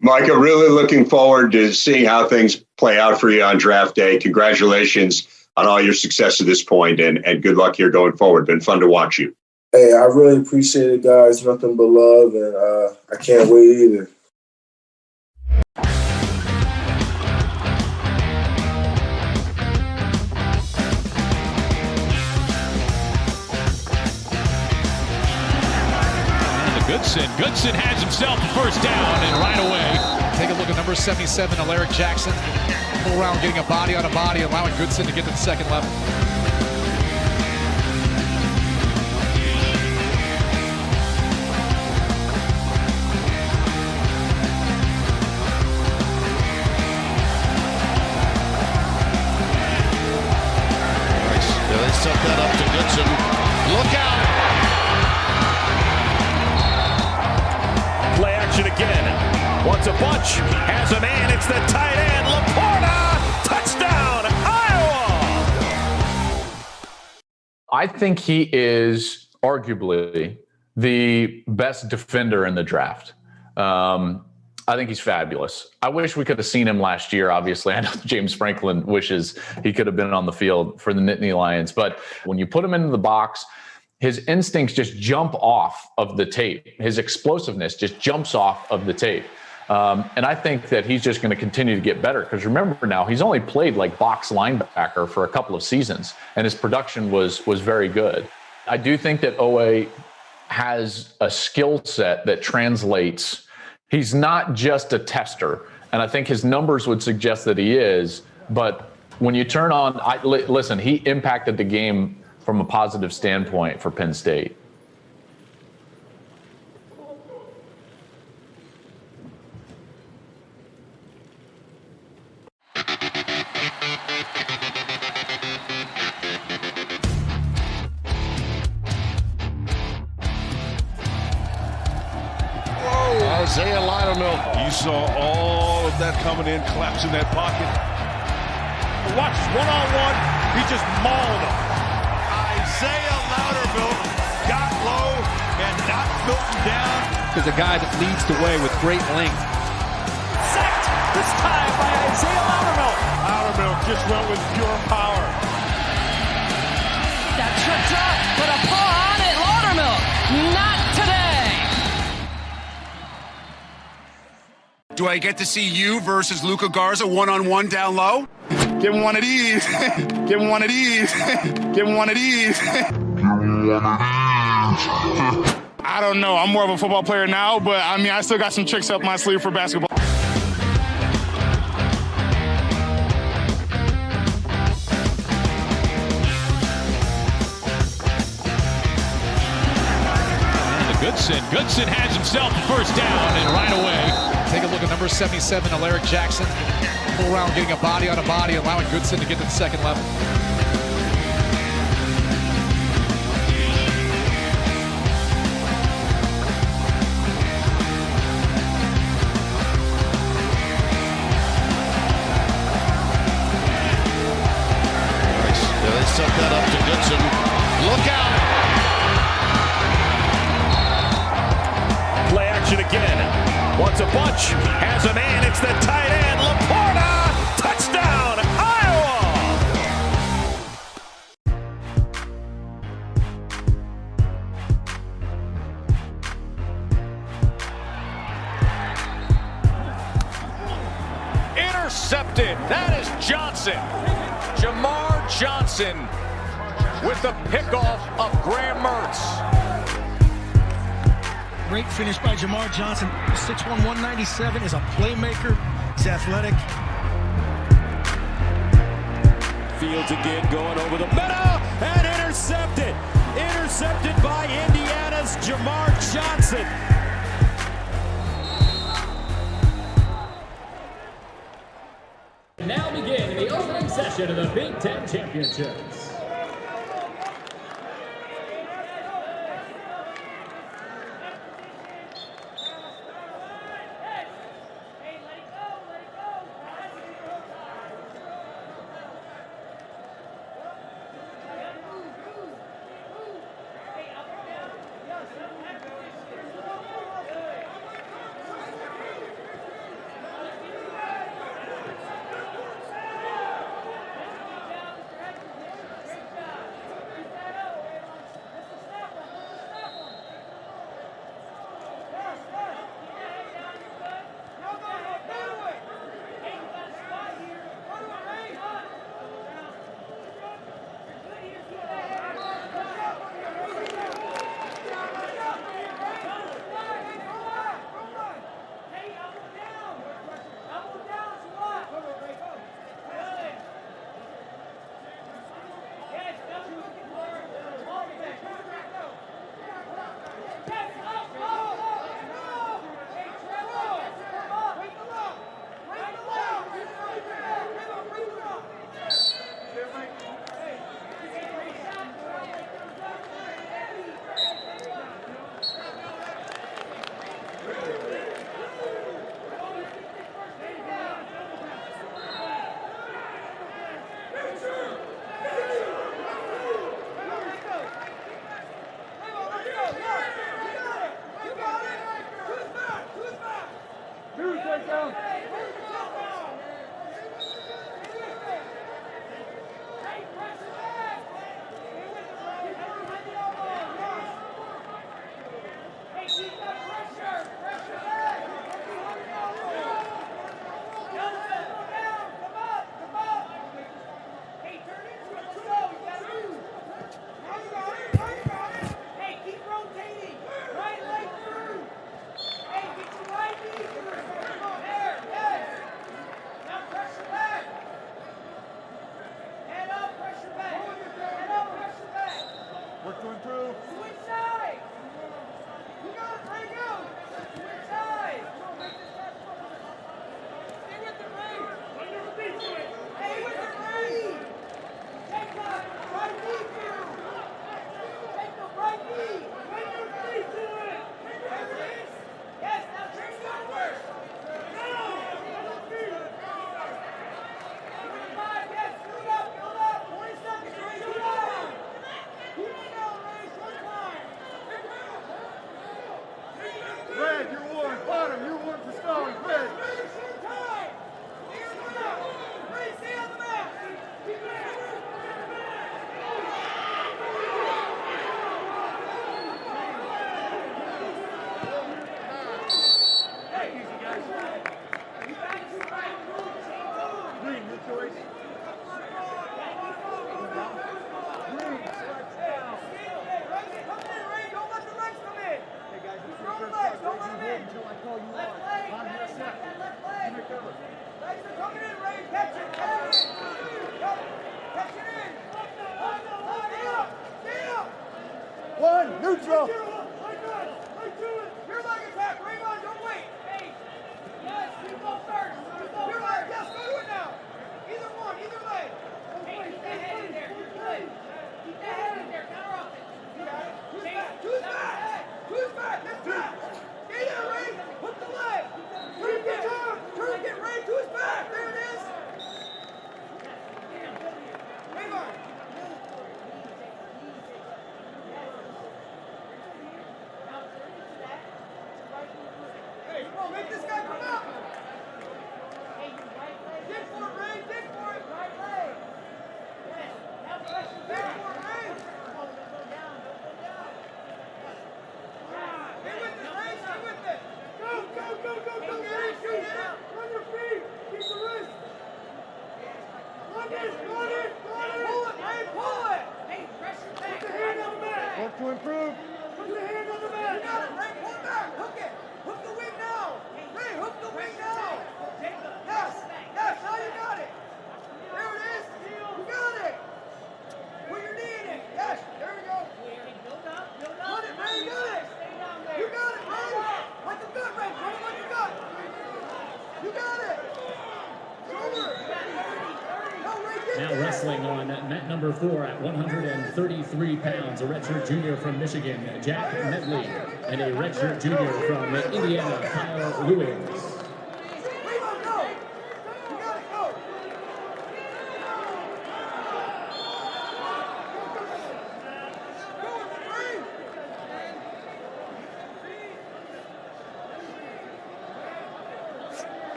Micah, really looking forward to seeing how things play out for you on draft day. Congratulations on all your success to this point, and good luck here going forward. Been fun to watch you. Hey, I really appreciate it, guys. Nothing but love, and I can't wait either. Goodson has himself a first down, and right away, take a look at number 77, Alaric Jackson. Full round, getting a body on a body, allowing Goodson to get to the second level. They set that up to Goodson. Look out! Play action again. Wants a bunch. Has a man. It's the tight end. Laporta. Touchdown, Iowa. I think he is arguably the best defender in the draft. I think he's fabulous. I wish we could have seen him last year. Obviously, I know James Franklin wishes he could have been on the field for the Nittany Lions. But when you put him into the box, his instincts just jump off of the tape. His explosiveness just jumps off of the tape. And I think that he's just going to continue to get better, because remember now, he's only played like box linebacker for a couple of seasons, and his production was very good. I do think that OA has a skill set that translates. He's not just a tester, and I think his numbers would suggest that he is. But when you turn on, listen, he impacted the game from a positive standpoint for Penn State. Isaiah Lionel. You saw all of that coming in, collapsing that pocket. Watch, one-on-one. He just mauled him. Isaiah Loudermilk got low and knocked Milton down. Is a guy that leads the way with great length. Sacked this time by Isaiah Loudermilk. Loudermilk just went with pure power. That tripped up, but a paw on it. Loudermilk, not today. Do I get to see you versus Luka Garza one-on-one down low? Give him one of these. Give him one of these. Give him one of these. I don't know. I'm more of a football player now, but I mean, I still got some tricks up my sleeve for basketball. Goodson has himself a first down, and right away, take a look at number 77, Alaric Jackson. Full round, getting a body on a body, allowing Goodson to get to the second level. They set that up to Goodson. Look out! Play action again. Wants a bunch. Has a man. It's the tight end. Laporta. Touchdown, Iowa. Intercepted. That is Johnson. Jamar Johnson with the pickoff of Graham Mertz. Great finish by Jamar Johnson. 6'1", 197 is a playmaker. He's athletic. Fields again going over the middle and intercepted. Intercepted by Indiana's Jamar Johnson. Now begin the opening session of the Big Ten Championships. Neutral. You're like attack. Raymond, don't wait. Hey. Yes, you go first. You're like, yes, go do it now. Either one, either leg. Hey, keep that head in there. You're good. Keep that head in there. Counter offense. You got it. Who's back? Who's back? Who's back? That's back. Stay there, Ray. Hook the leg. Turn, get Ray to his back. There it is. Raymond. Hey, come on, make this guy come up. Dig for it, Ray. Dig for it. Right leg. Yes. Now pressure back. Dig for it, Ray. Go down. Stay with it, Ray. Stay with it. Go. Get it. Run your feet. Keep the wrist. Run it. Pull it, Ray. Pull it. Hey, pressure back. Put the hand on the mat. Work to improve. Put the hand on the mat. You got it, Ray. Pull it back. Hook it. Hook the wing now. Ray, hook the wing now. Yes. Now you got it. There it is. You got it. Put your knee in it. Yes. There we go. Build up. Put it, Ray. You got it. You got it, Ray. Like a gut, Ray. Put it like a gut. You got it. Shoulder. No, Ray, get Now there. wrestling on mat number 4 at 133 pounds, a redshirt junior from Michigan, Jack Medley, and a redshirt junior from Indiana, Kyle Lewis.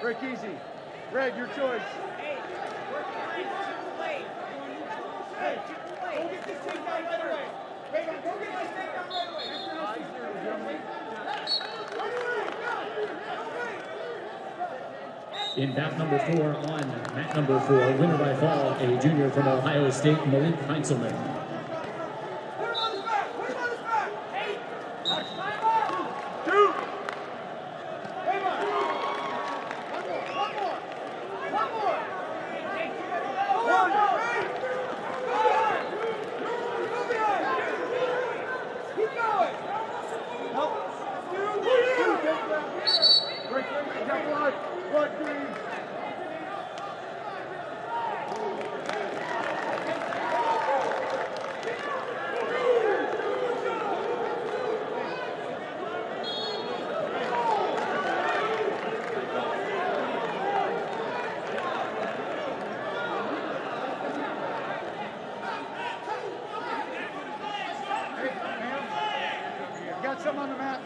Break easy. Greg, your choice. Hey, go get this takedown right away. Raymond, go get this takedown right away. In bout number 4 on mat number 4, winner by fall, a junior from Ohio State, Malik Heinzelman. Got some on the mat.